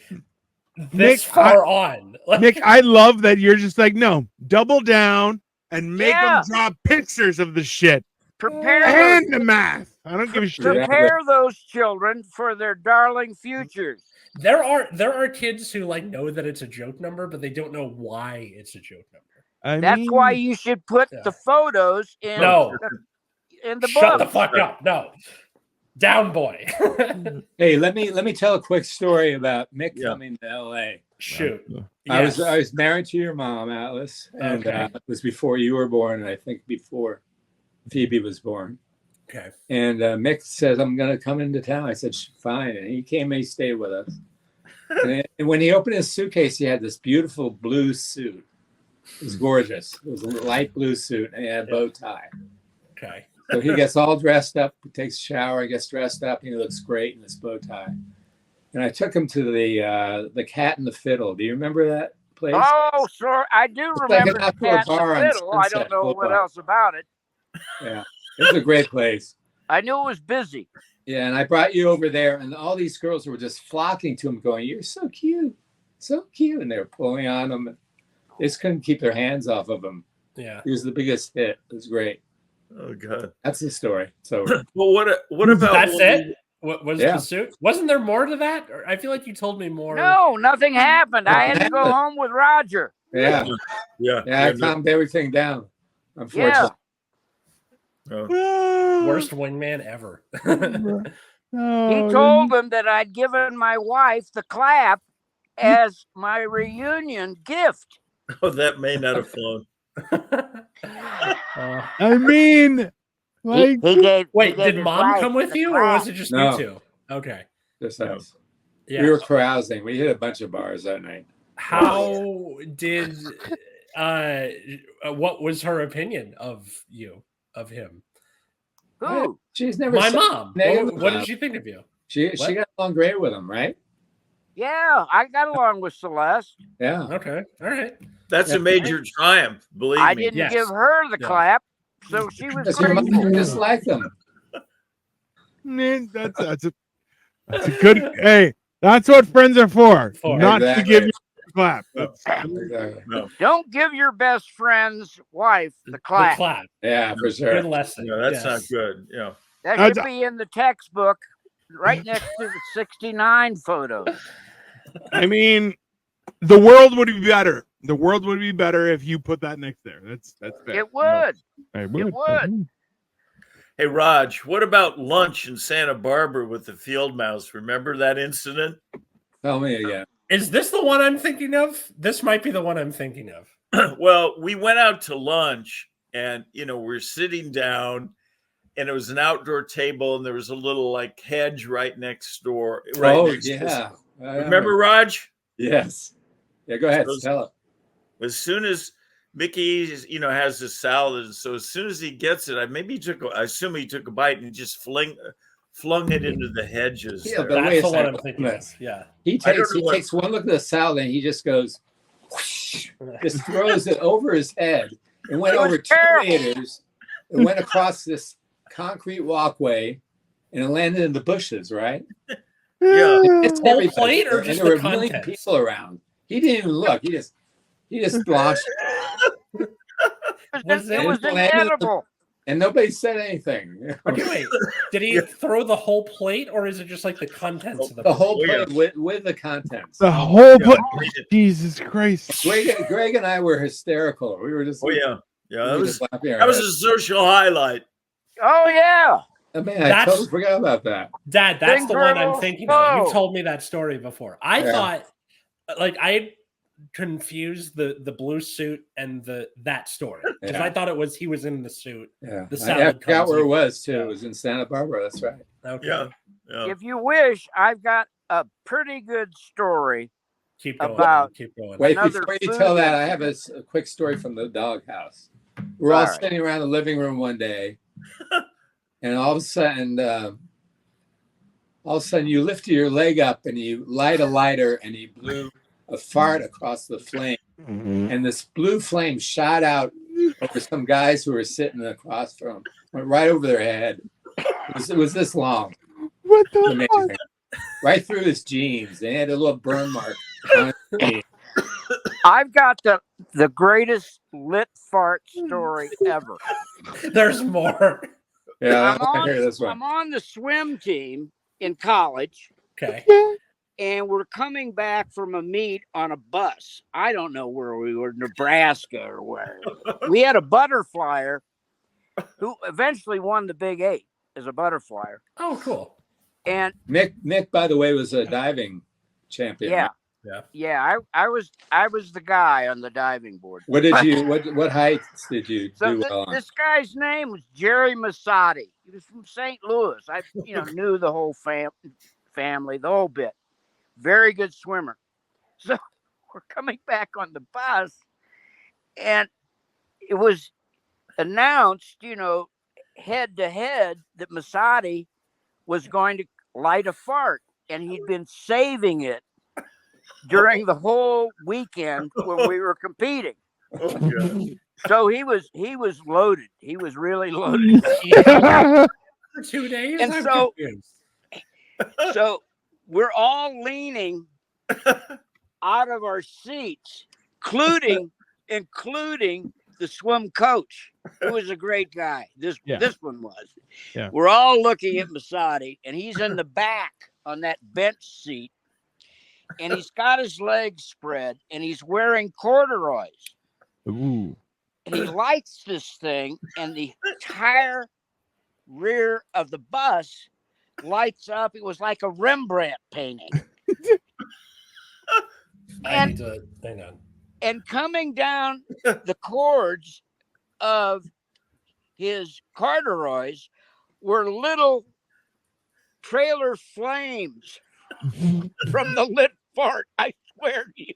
This far on. Nick, I love that you're just like, no, double down and make them draw pictures of the shit. Prepare the math. I don't give a shit. Prepare those children for their darling futures. There are kids who know that it's a joke number, but they don't know why it's a joke number. That's why you should put the photos in in the book. Shut the fuck up. No. Down, boy. Hey, let me tell a quick story about Mick coming to LA. Shoot. I was married to your mom, Alice, and it was before you were born, and I think before Phoebe was born. Okay. And Mick says, I'm going to come into town. I said, fine. And he came and he stayed with us. And when he opened his suitcase, he had this beautiful blue suit. It was gorgeous. It was a light blue suit, and he had a bow tie. Okay. So he gets all dressed up, he takes a shower, gets dressed up, and he looks great in this bow tie. And I took him to the Cat and the Fiddle. Do you remember that place? Oh, sure. I do remember the Cat and the Fiddle. I don't know what else about it. Yeah, it was a great place. I knew it was busy. Yeah, and I brought you over there, and all these girls were just flocking to him, going, "You're so cute, so cute," and they were pulling on him. They just couldn't keep their hands off of him. Yeah, he was the biggest hit. It was great. Oh God, that's the story. So, well, what about that's it? What was the suit? Wasn't there more to that? Or I feel like you told me more. No, nothing happened. I had to go home with Roger. Yeah. I calmed everything down. Unfortunately. Worst wingman ever. He told him that I'd given my wife the clap as my reunion gift. Oh, that may not have flown. I mean, like, did Mom come with you, or was it just you two? Okay, just us. Yeah. We were carousing. We hit a bunch of bars that night. How did? What was her opinion of you? Of him? Who? She's never. My mom. What did she think of you? She got along great with him, right? Yeah, I got along with Celeste. Yeah. Okay. All right. That's a major triumph, believe I me. didn't Yes. give her the Yeah. clap, so she was Because your mother grateful. just like them. Man, that's a good. Hey, that's what friends are for. For. Not to Exactly. give you a clap. No. That's Exactly. No, Don't give your best friend's wife the The clap. clap. Yeah, for Good sure. lesson. no, that's Yes. not good. Yeah. That That's- should be in the textbook, right next to the 69 photos. I mean, the world would be better. The world would be better if you put that next there. That's fair. It would. I would. Hey, Raj, what about lunch in Santa Barbara with the field mouse? Remember that incident? Tell me again. Is this the one I'm thinking of? This might be the one I'm thinking of. Well, we went out to lunch and, we're sitting down and it was an outdoor table and there was a little like hedge right next door. Right Oh, next to yeah. Remember, Raj? Yes. Yeah, go ahead. Those- Tell it. As soon as Mickey, has the salad, so as soon as he gets it, I assume he took a bite and just flung it into the hedges. Yeah, there. but wait That's a the one second. I'm thinking of. Yeah. He I don't takes know what- takes one look at the salad and he just goes, whoosh, just throws it over his head and went It was over 2 terrible. meters and went across this concrete walkway and it landed in the bushes, right? Yeah. It's Whole everybody. plate or And just there were the a million contents? people around. He didn't even look. He just launched Was It it? was landed- inedible. and nobody said anything. Okay, wait. Did he throw the whole plate, or is it just like the contents of the The whole Oh, yeah. plate with the contents. The whole Yeah. Jesus Christ. Greg and I were hysterical. We were just Oh yeah, yeah. we That were was just laughing our that was heads. a social highlight. Oh, yeah. Oh, man, I That's- totally forgot about that. Dad, that's the one I'm Incredible thinking of. show. You told me that story before. I Yeah. thought, like, I confused the blue suit and that story because Yeah. I thought he was in the suit. Yeah, The I salad forgot comes where it in. was too. Yeah. It was in Santa Barbara. That's right. Okay, Yeah, yeah. If you wish, I've got a pretty good story. keep going. About- keep going. Wait, Another before you food tell that, I incident. have a quick story from the doghouse. We're all All right. sitting around the living room one day, and all of a sudden, you lift your leg up and you light a lighter, and you blew a fart across the flame, and this blue flame shot out over some guys who were sitting across from, went right over their head. It was this long. What It was the fuck? amazing. Right through his jeans. They had a little burn mark on his jeans. I've got the greatest lit fart story ever. There's more. Yeah, I'm I on, hear this one. I'm on the swim team in college, Okay. and we're coming back from a meet on a bus. I don't know where we were, Nebraska or where. We had a butterflyer who eventually won the Big 8 as a butterflyer. Oh, cool. And Mick, by the way, was a diving champion. yeah, right? yeah, I was the guy on the diving board. What did you? What heights did you So do well on? this guy's name was Jerry Massotti. He was from St. Louis. I knew the whole family, the whole bit. Very good swimmer. So we're coming back on the bus, and it was announced, head to head, that Massotti was going to light a fart, and he'd been saving it during the whole weekend when we were competing. Oh, God. So he was loaded. He was really loaded. For 2 days. And I'm so- confused. So we're all leaning out of our seats, including the swim coach, who was a great guy. This one was. Yeah. We're all looking at Massotti, and he's in the back on that bench seat, and he's got his legs spread, and he's wearing corduroys. Ooh. And he lights this thing, and the entire rear of the bus lights up. It was like a Rembrandt painting. I need to hang on. And coming down the cords of his corduroys were little trailer flames from the lit fart. I swear to you.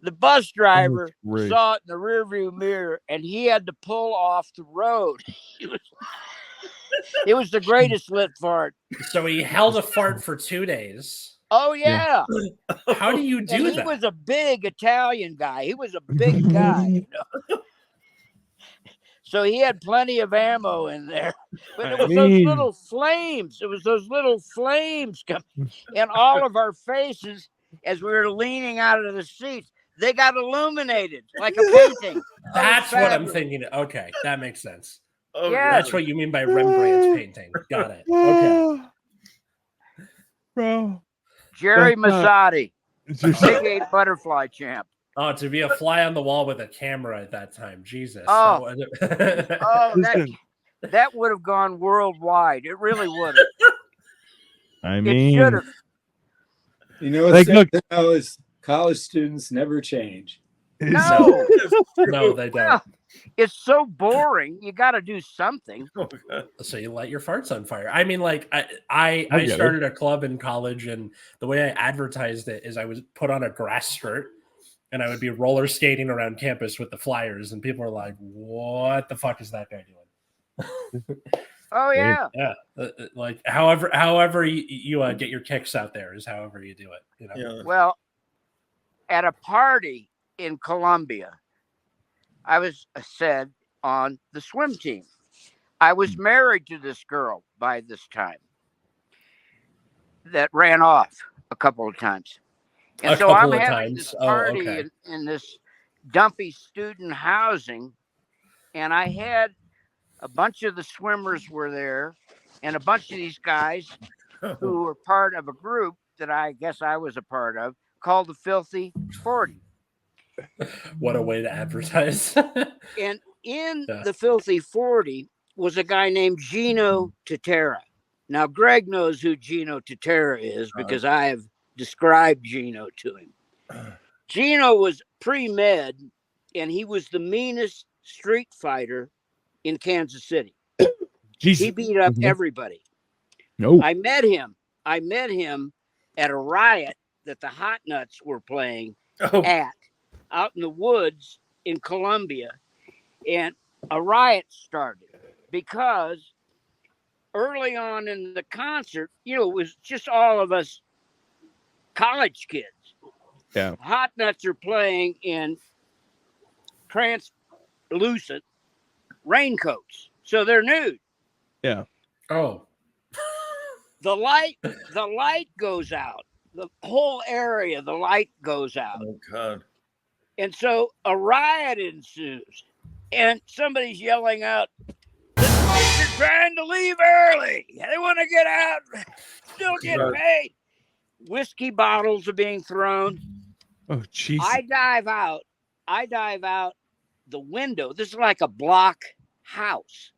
The bus driver great. saw it in the rearview mirror, and he had to pull off the road. It was the greatest lit fart. So he held a fart for 2 days. Oh yeah. How do you And do he that? was a big Italian guy. He was a big guy. You know? So he had plenty of ammo in there. But it was those mean. little flames. It was those little flames coming in all of our faces as we were leaning out of the seats. They got illuminated like a painting. That's what I'm fabulous. thinking. Okay, that makes sense. Oh, Yeah. That's what you mean by Rembrandt's painting. Got it. Okay. Bro. Jerry That's not- Massotti, It's just- Big 8 butterfly champ. Oh, to be a fly on the wall with a camera at that time. Jesus. Oh. Oh, Listen, that would have gone worldwide. It really would have. I It mean, should have. You know what's Like, sad look- to know is college students never change. No. No, they don't. Well, it's so boring. You got to do something. So you light your farts on fire. I mean, like I I get it. started a club in college, and the way I advertised it is I was put on a grass skirt, and I would be roller skating around campus with the flyers, and people are like, "What the fuck is that guy doing?" Oh yeah. Yeah, like however you get your kicks out there is however you do it. You know. Yeah. Well, at a party in Columbia, I was said on the swim team. I was married to this girl by this time that ran off a couple of times. And A so I'm couple of having times. this Oh, party okay. in this dumpy student housing. And I had a bunch of the swimmers were there and a bunch of these guys who were part of a group that I guess I was a part of called the Filthy 40. What a way to advertise. And in Yeah. the Filthy 40 was a guy named Gino Totera. Now, Gregg knows who Gino Totera is because I have described Gino to him. Gino was pre-med, and he was the meanest street fighter in Kansas City. Jesus. He beat up Mhm. everybody. No. I met him at a riot that the Hot Nuts were playing Oh, out in the woods in Columbia, and a riot started because early on in the concert, you know, it was just all of us college kids. Yeah. Hot Nuts are playing in translucent raincoats, so they're nude. Oh, The light goes out. The whole area, the light goes out. oh God. And so a riot ensues. And somebody's yelling out, "The kids are trying to leave early. They want to get out, still get Right. paid." Whiskey bottles are being thrown. Oh, Jesus. I dive out the window. This is like a block house.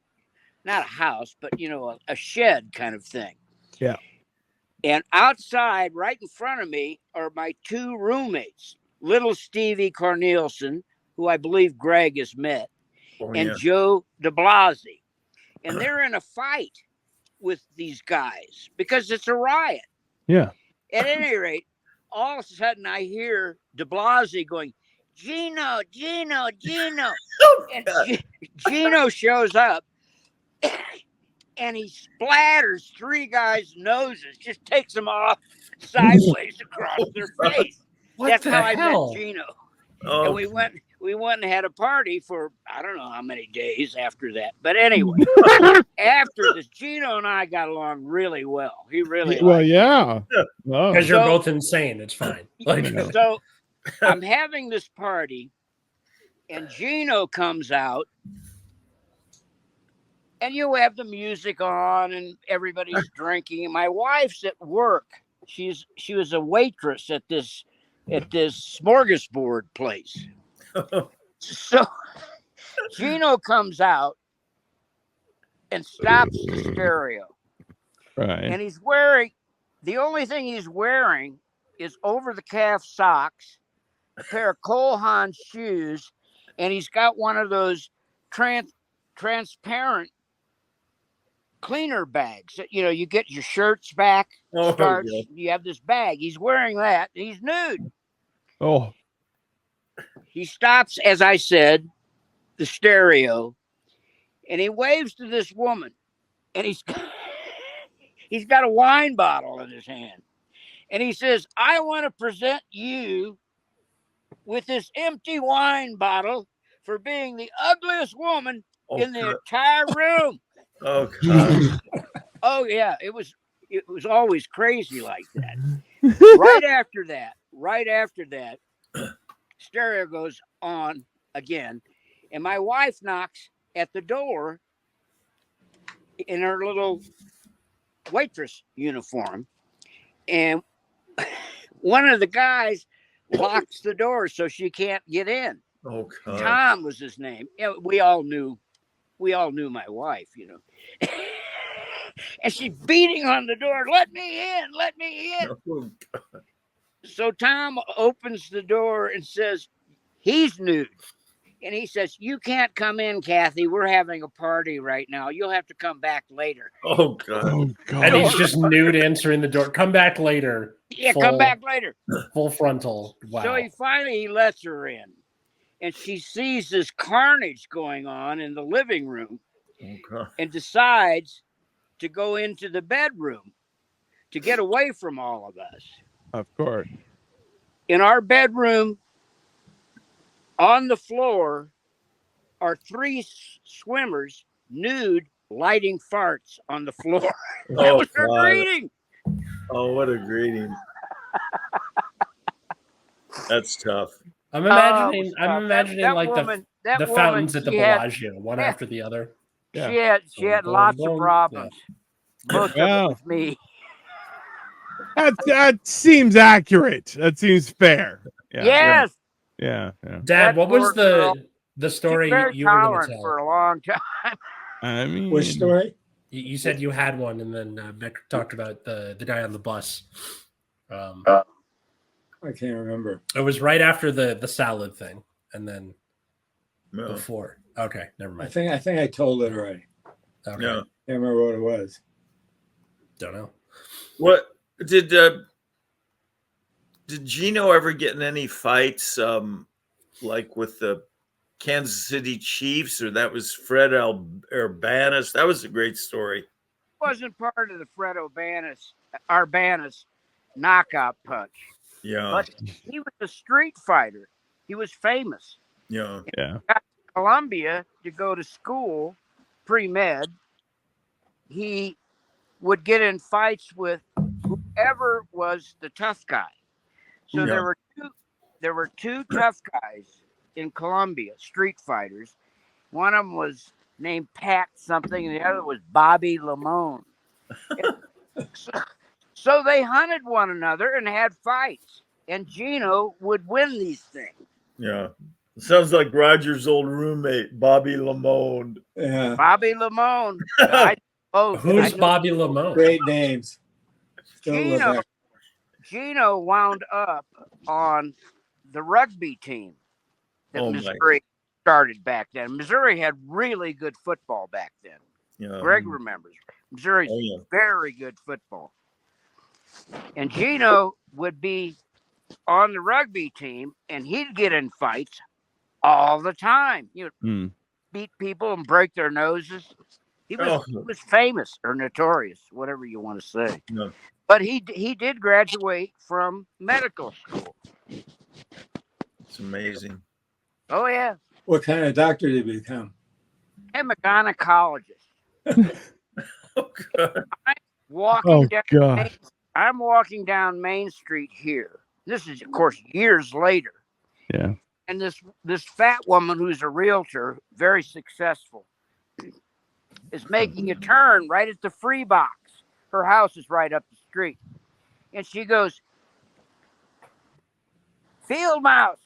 Not a house, but you know, a shed kind of thing. Yeah. And outside, right in front of me, are my two roommates, little Stevie Cornelison, who I believe Gregg has met, Oh, and yeah. Joe DeBlasi. And they're in a fight with these guys because it's a riot. Yeah. At any rate, all of a sudden I hear DeBlasi going, "Gino, Gino, Gino." And Gino shows up and he splatters three guys' noses, just takes them off sideways across their face. what That's the how I hell? met Gino. Oh, And we went and had a party for I don't know how many days after that. But anyway, after this, Gino and I got along really well. He really Well, liked me. yeah. Oh. Because you're So- both insane. It's fine. Like, So I'm having this party, and Gino comes out, and you have the music on, and everybody's drinking. And my wife's at work. She was a waitress at this smorgasbord place. So Gino comes out and stops the stereo. Right. And he's wearing, the only thing he's wearing is over the calf socks, a pair of Cole Haan shoes, and he's got one of those transparent cleaner bags that, you know, you get your shirts back, Oh, starch, yeah. you have this bag. He's wearing that. And he's nude. Oh. He stops, as I said, the stereo, and he waves to this woman, and he's got a wine bottle in his hand, And he says, I want to present you with this empty wine bottle for being the ugliest woman in the entire room. Oh, God. Oh, yeah. It was always crazy like that. Right after that, stereo goes on again. And my wife knocks at the door in her little waitress uniform. And one of the guys locks the door so she can't get in. Oh, God. Tom was his name. Yeah, we all knew my wife, you know. And she's beating on the door. Let me in. Let me in. Oh, So Tom opens the door and says, he's nude. And he says, you can't come in, Kathy. We're having a party right now. You'll have to come back later. oh, God. Oh God. And he's just nude answering the door. Come back later. Yeah, come back later. Full frontal. Wow. So he lets her in. And she sees this carnage going on in the living room Okay. and decides to go into the bedroom to get away from all of us. Of course. In our bedroom, on the floor, are 3 swimmers nude, lighting farts on the floor. That Oh, was her God. greeting. Oh, what a greeting. That's tough. I'm imagining that like woman, the fountains at the Bellagio, one after the other. Yeah. She had Boom, lots boom, of problems. Most of Well. it was me. That seems accurate. That seems fair. Yeah. Yes. Yeah. Dad, That what was poor girl. the She's story very you were going to tolerant tell? for a long time. I mean, Which story? You said you had one, and then Beck talked about the guy on the bus. I can't remember. It was right after the salad thing, and then No. before. Okay, never I mind. think I told it already. Okay, No. Can't remember what it was. don't know. What did Gino ever get in any fights like with the Kansas City Chiefs, or that was Fred Urbanus? That was a great story. Wasn't part of the Fred Urbanus knockout punch. Yeah. But he was a street fighter. He was famous. Yeah. yeah. Columbia to go to school, pre-med. He would get in fights with whoever was the tough guy. So Yeah. there were two tough guys in Columbia, street fighters. One of them was named Pat something, and the other was Bobby Lamone. So they hunted one another and had fights, and Gino would win these things. Yeah. Sounds like Roger's old roommate, Bobby Lamone. Yeah, Bobby Lamone. Who's Bobby Lamone? great names. Still live there. Gino wound up on the rugby team that Missouri started back then. Missouri had really good football back then. Yeah. Gregg remembers. Missouri's Oh, yeah. very good football. And Gino would be on the rugby team, and he'd get in fights all the time. He would beat people and break their noses. He was famous or notorious, whatever you want to say. Yeah. But he did graduate from medical school. It's amazing. Oh, yeah. What kind of doctor did he become? I'm a gynecologist. Oh, God. I'm walking down Main Street here. This is, of course, years later. Yeah. And this fat woman who's a realtor, very successful, is making a turn right at the free box. Her house is right up the street. And she goes, Field mouse.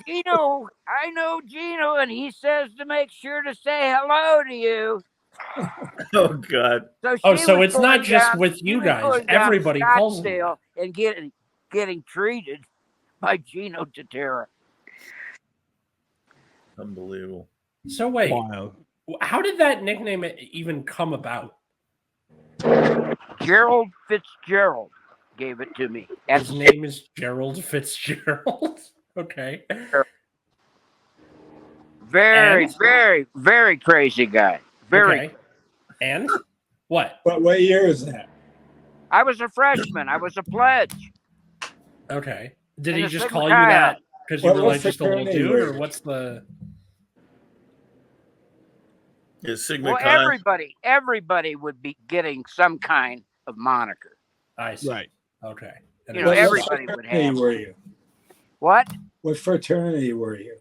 Gino, I know Gino, and he says to make sure to say hello to you. Oh, God. So it's not just with you guys. Everybody calls him. And getting treated by Gino Tatera. Unbelievable. So wait, Wild. how did that nickname even come about? Gerald Fitzgerald gave it to me. His name is Gerald Fitzgerald. Okay. Very, very, very crazy guy. Very. Okay. And what? What year is that? I was a freshman. I was a pledge. Okay. Did In he the just Sigma call you Chi that House. because you What were like just a little fraternity dude, were or you? what's the? Yeah, Sigma Well, Chi. everybody would be getting some kind of moniker. I see. Right. Okay. You know, What everybody would fraternity have. were you? What? What fraternity were you?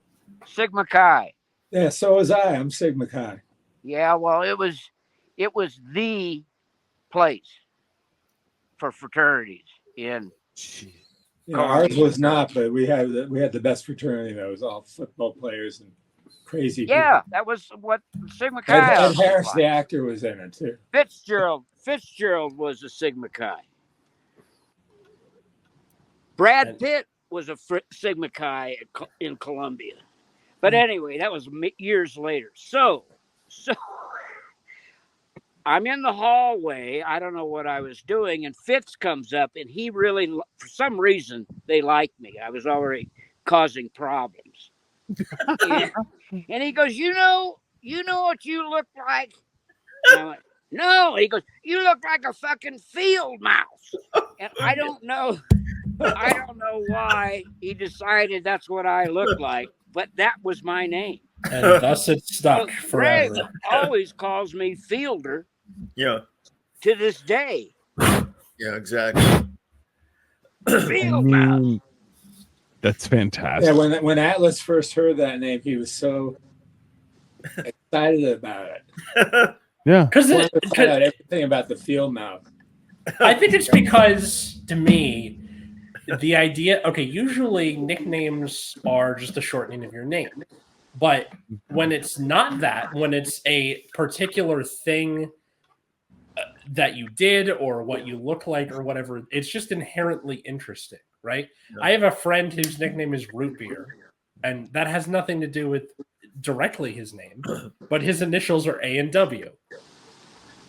Sigma Chi. Yeah, so was I. I'm Sigma Chi. Yeah, well, it was the place for fraternities in Yeah, ours Columbia. was not, but we had the best fraternity. That was all football players and crazy people. Yeah, that was what Sigma Chi Ed House was Harris, like. the actor, was in it too. Fitzgerald was a Sigma Chi. Brad And- Pitt was a Sigma Chi in Columbia. But anyway, that was years later. So I'm in the hallway. I don't know what I was doing, and Fitz comes up, and he really, for some reason, they liked me. I was already causing problems, and he goes, "You know what you look like?" And I went, "No." He goes, "You look like a fucking field mouse," and I don't know why he decided that's what I looked like, but that was my name. And thus it stuck So Gregg forever. always calls me Fielder Yeah, to this day. yeah, exactly. Field mouse. That's fantastic. Yeah, when Atlas first heard that name, he was so excited about it. Yeah. Because Wanted to find out everything about the field mouse. I think it's because, to me, the idea, okay, usually nicknames are just a shortening of your name. But when it's not that, when it's a particular thing that you did or what you look like or whatever, it's just inherently interesting, right? I have a friend whose nickname is Root Beer, and that has nothing to do with directly his name, but his initials are A and W.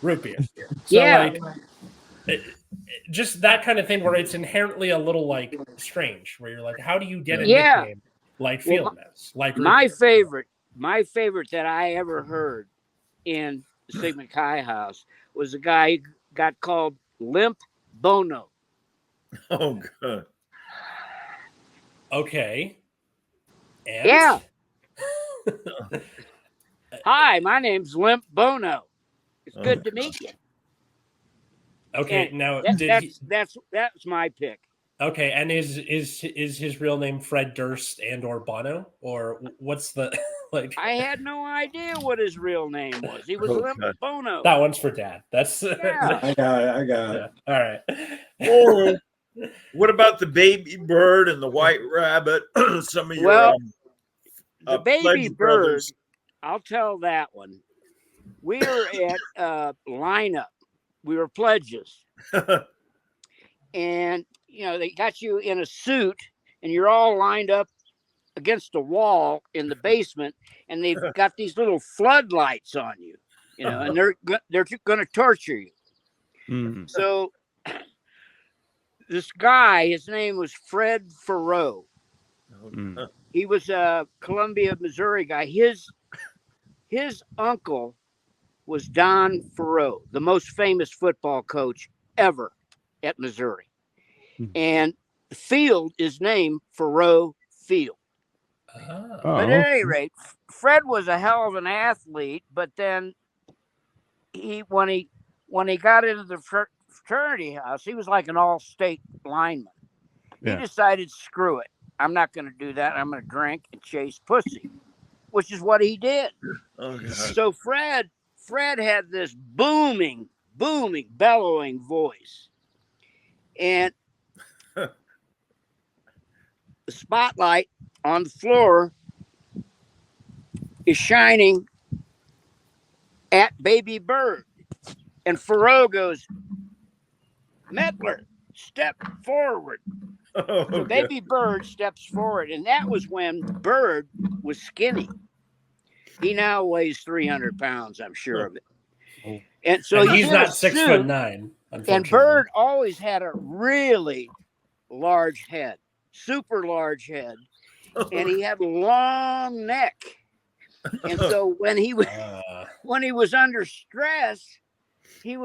Root Beer. So, Yeah. like, just that kind of thing where it's inherently a little like strange, where you're like, how do you get a Yeah. nickname like Field Mouse? Like my favorite that I ever heard in the Sigma Chi House was a guy who got called Limp Bono. Oh, good. Okay. And? Yeah. Hi, my name's Limp Bono. It's good to meet you. Okay, And now that's my pick. okay, and is his real name Fred Durst and or Bono, or what's the like? I had no idea what his real name was. He was Limp Bono. That one's for Dad. That's Yeah. I got it. All right. Oh, what about the baby bird and the white rabbit? Some of your the baby Pledge bird. brothers. I'll tell that one. We were at lineup. We were pledges, and they got you in a suit, and you're all lined up against a wall in the basement, and they've got these little floodlights on you, and they're going to torture you. Mm. So this guy, his name was Fred Farrow. Mm. He was a Columbia, Missouri guy. His uncle was Don Farrow, the most famous football coach ever at Missouri. And the field is named Farrow Field. But at any rate, Fred was a hell of an athlete, but then when he got into the fraternity house, he was like an all-state lineman. Yeah. He decided, screw it. I'm not going to do that. I'm going to drink and chase pussy, which is what he did. Oh, God. So Fred had this booming, bellowing voice. And the spotlight on the floor is shining at Baby Bird. And Farrow goes, Mettler, step forward. Oh, So Baby Bird steps forward. And that was when Bird was skinny. He now weighs 300 pounds, I'm sure of it. And so he's not 6'9". And Bird always had a really large head, super large head, and he had a long neck. And so when he was under stress, he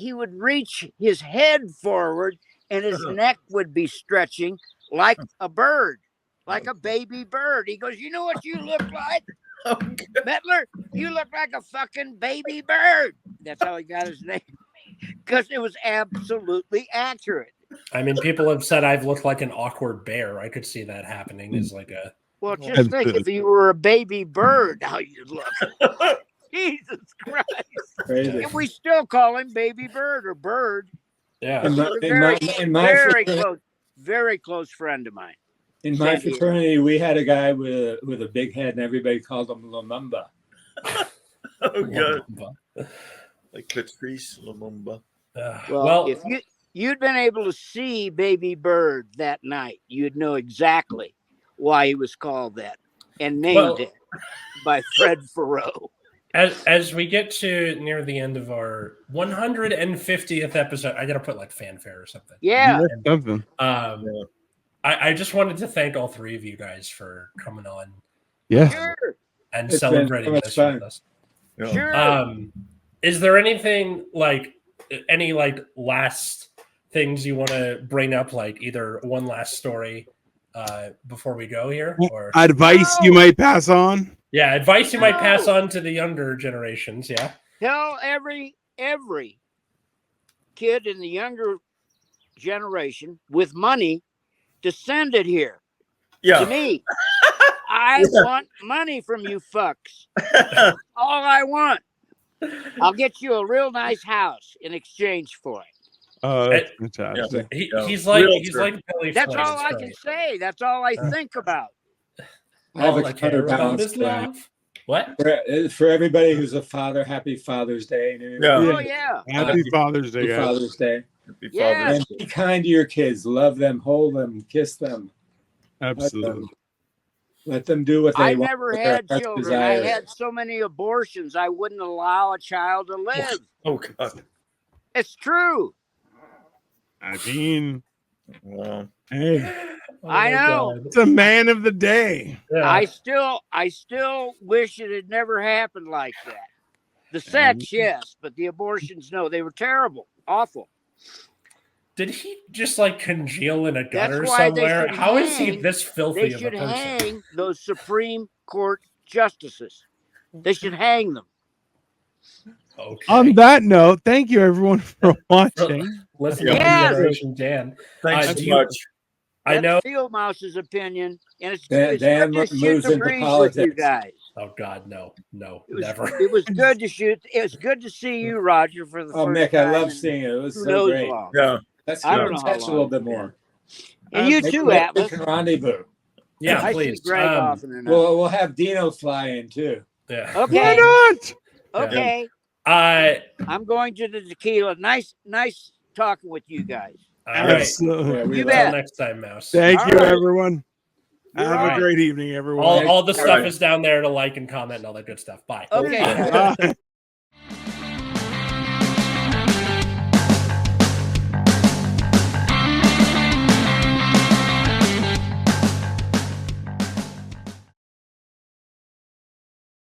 he would reach his head forward and his neck would be stretching like a bird, like a baby bird. He goes, "You know what you look like, Mettler? You look like a fucking baby bird." That's how he got his name, because it was absolutely accurate. I mean, people have said I've looked like an awkward bear. I could see that happening as like a. Well, just think if you were a baby bird, how you'd look. Jesus Christ. Crazy. And we still call him Baby Bird or Bird. Yeah. Very close friend of mine. In my fraternity, we had a guy with a big head, and everybody called him Lumumba. Oh, God. Like Patrice Lumumba. Well, if you'd been able to see Baby Bird that night, you'd know exactly why he was called that and named it by Fred Farrow. As we get to near the end of our 150th episode, I gotta put like fanfare or something. Yeah. Something. I just wanted to thank all three of you guys for coming on. Yeah. Sure. And It's celebrating been this so much with us. Yeah. Sure. Is there anything like any like last things you want to bring up, like either one last story before we go here, or Advice you might pass on? Yeah, advice you might pass on to the younger generations. Yeah. Tell every kid in the younger generation with money to send it here to me. I want money from you fucks. All I want. I'll get you a real nice house in exchange for it. That's fantastic. He's like Billy. That's Flynn, all I can say. That's all I think about. I have All a I care about is counterbalance. love. What? For everybody who's a father, happy Father's Day. Oh, yeah. Happy Father's Day, Happy guys. Father's Day. Yeah. And be kind to your kids. Love them, hold them, kiss them. Absolutely. Let them do what they I want. never with their had heart's children. desire. I had so many abortions, I wouldn't allow a child to live. Oh, God. It's true. I mean, Wow. hey, I know. it's a man of the day. Yeah. I still wish it had never happened like that. The sex, yes, but the abortions, no. They were terrible, awful. Did he just like congeal in a gutter That's why they somewhere? should How is he hang- this filthy They of a should person? hang those Supreme Court justices. They should hang them. Okay. On that note, thank you everyone for watching. Listen Yeah. to Generation Dan. Thanks do so you- much. I know. That's Field Mouse's opinion, and it's Dan good to shoot moves the into breeze with you politics. guys. Oh God, no, It never. was good to shoot. It was good to see you, Roger, for the Oh, first Mick, time. I love in seeing it. It was who so knows great. long. Yeah. Let's I keep don't in know how touch a little long bit it's been. more. And you Maybe too, we Atlas. can rendezvous. Yeah, I please. see Gregg often enough. We'll have Dino fly in too. Yeah. Okay. Why not? Okay. I'm going to the tequila. Nice talking with you guys. All right. Absolutely. Yeah, we You love bet. Until next time, Mouse. Thank All you, right. everyone. You're Have right. a great evening, everyone. All the All stuff right. is down there to like and comment and all that good stuff. Bye. Okay. Bye.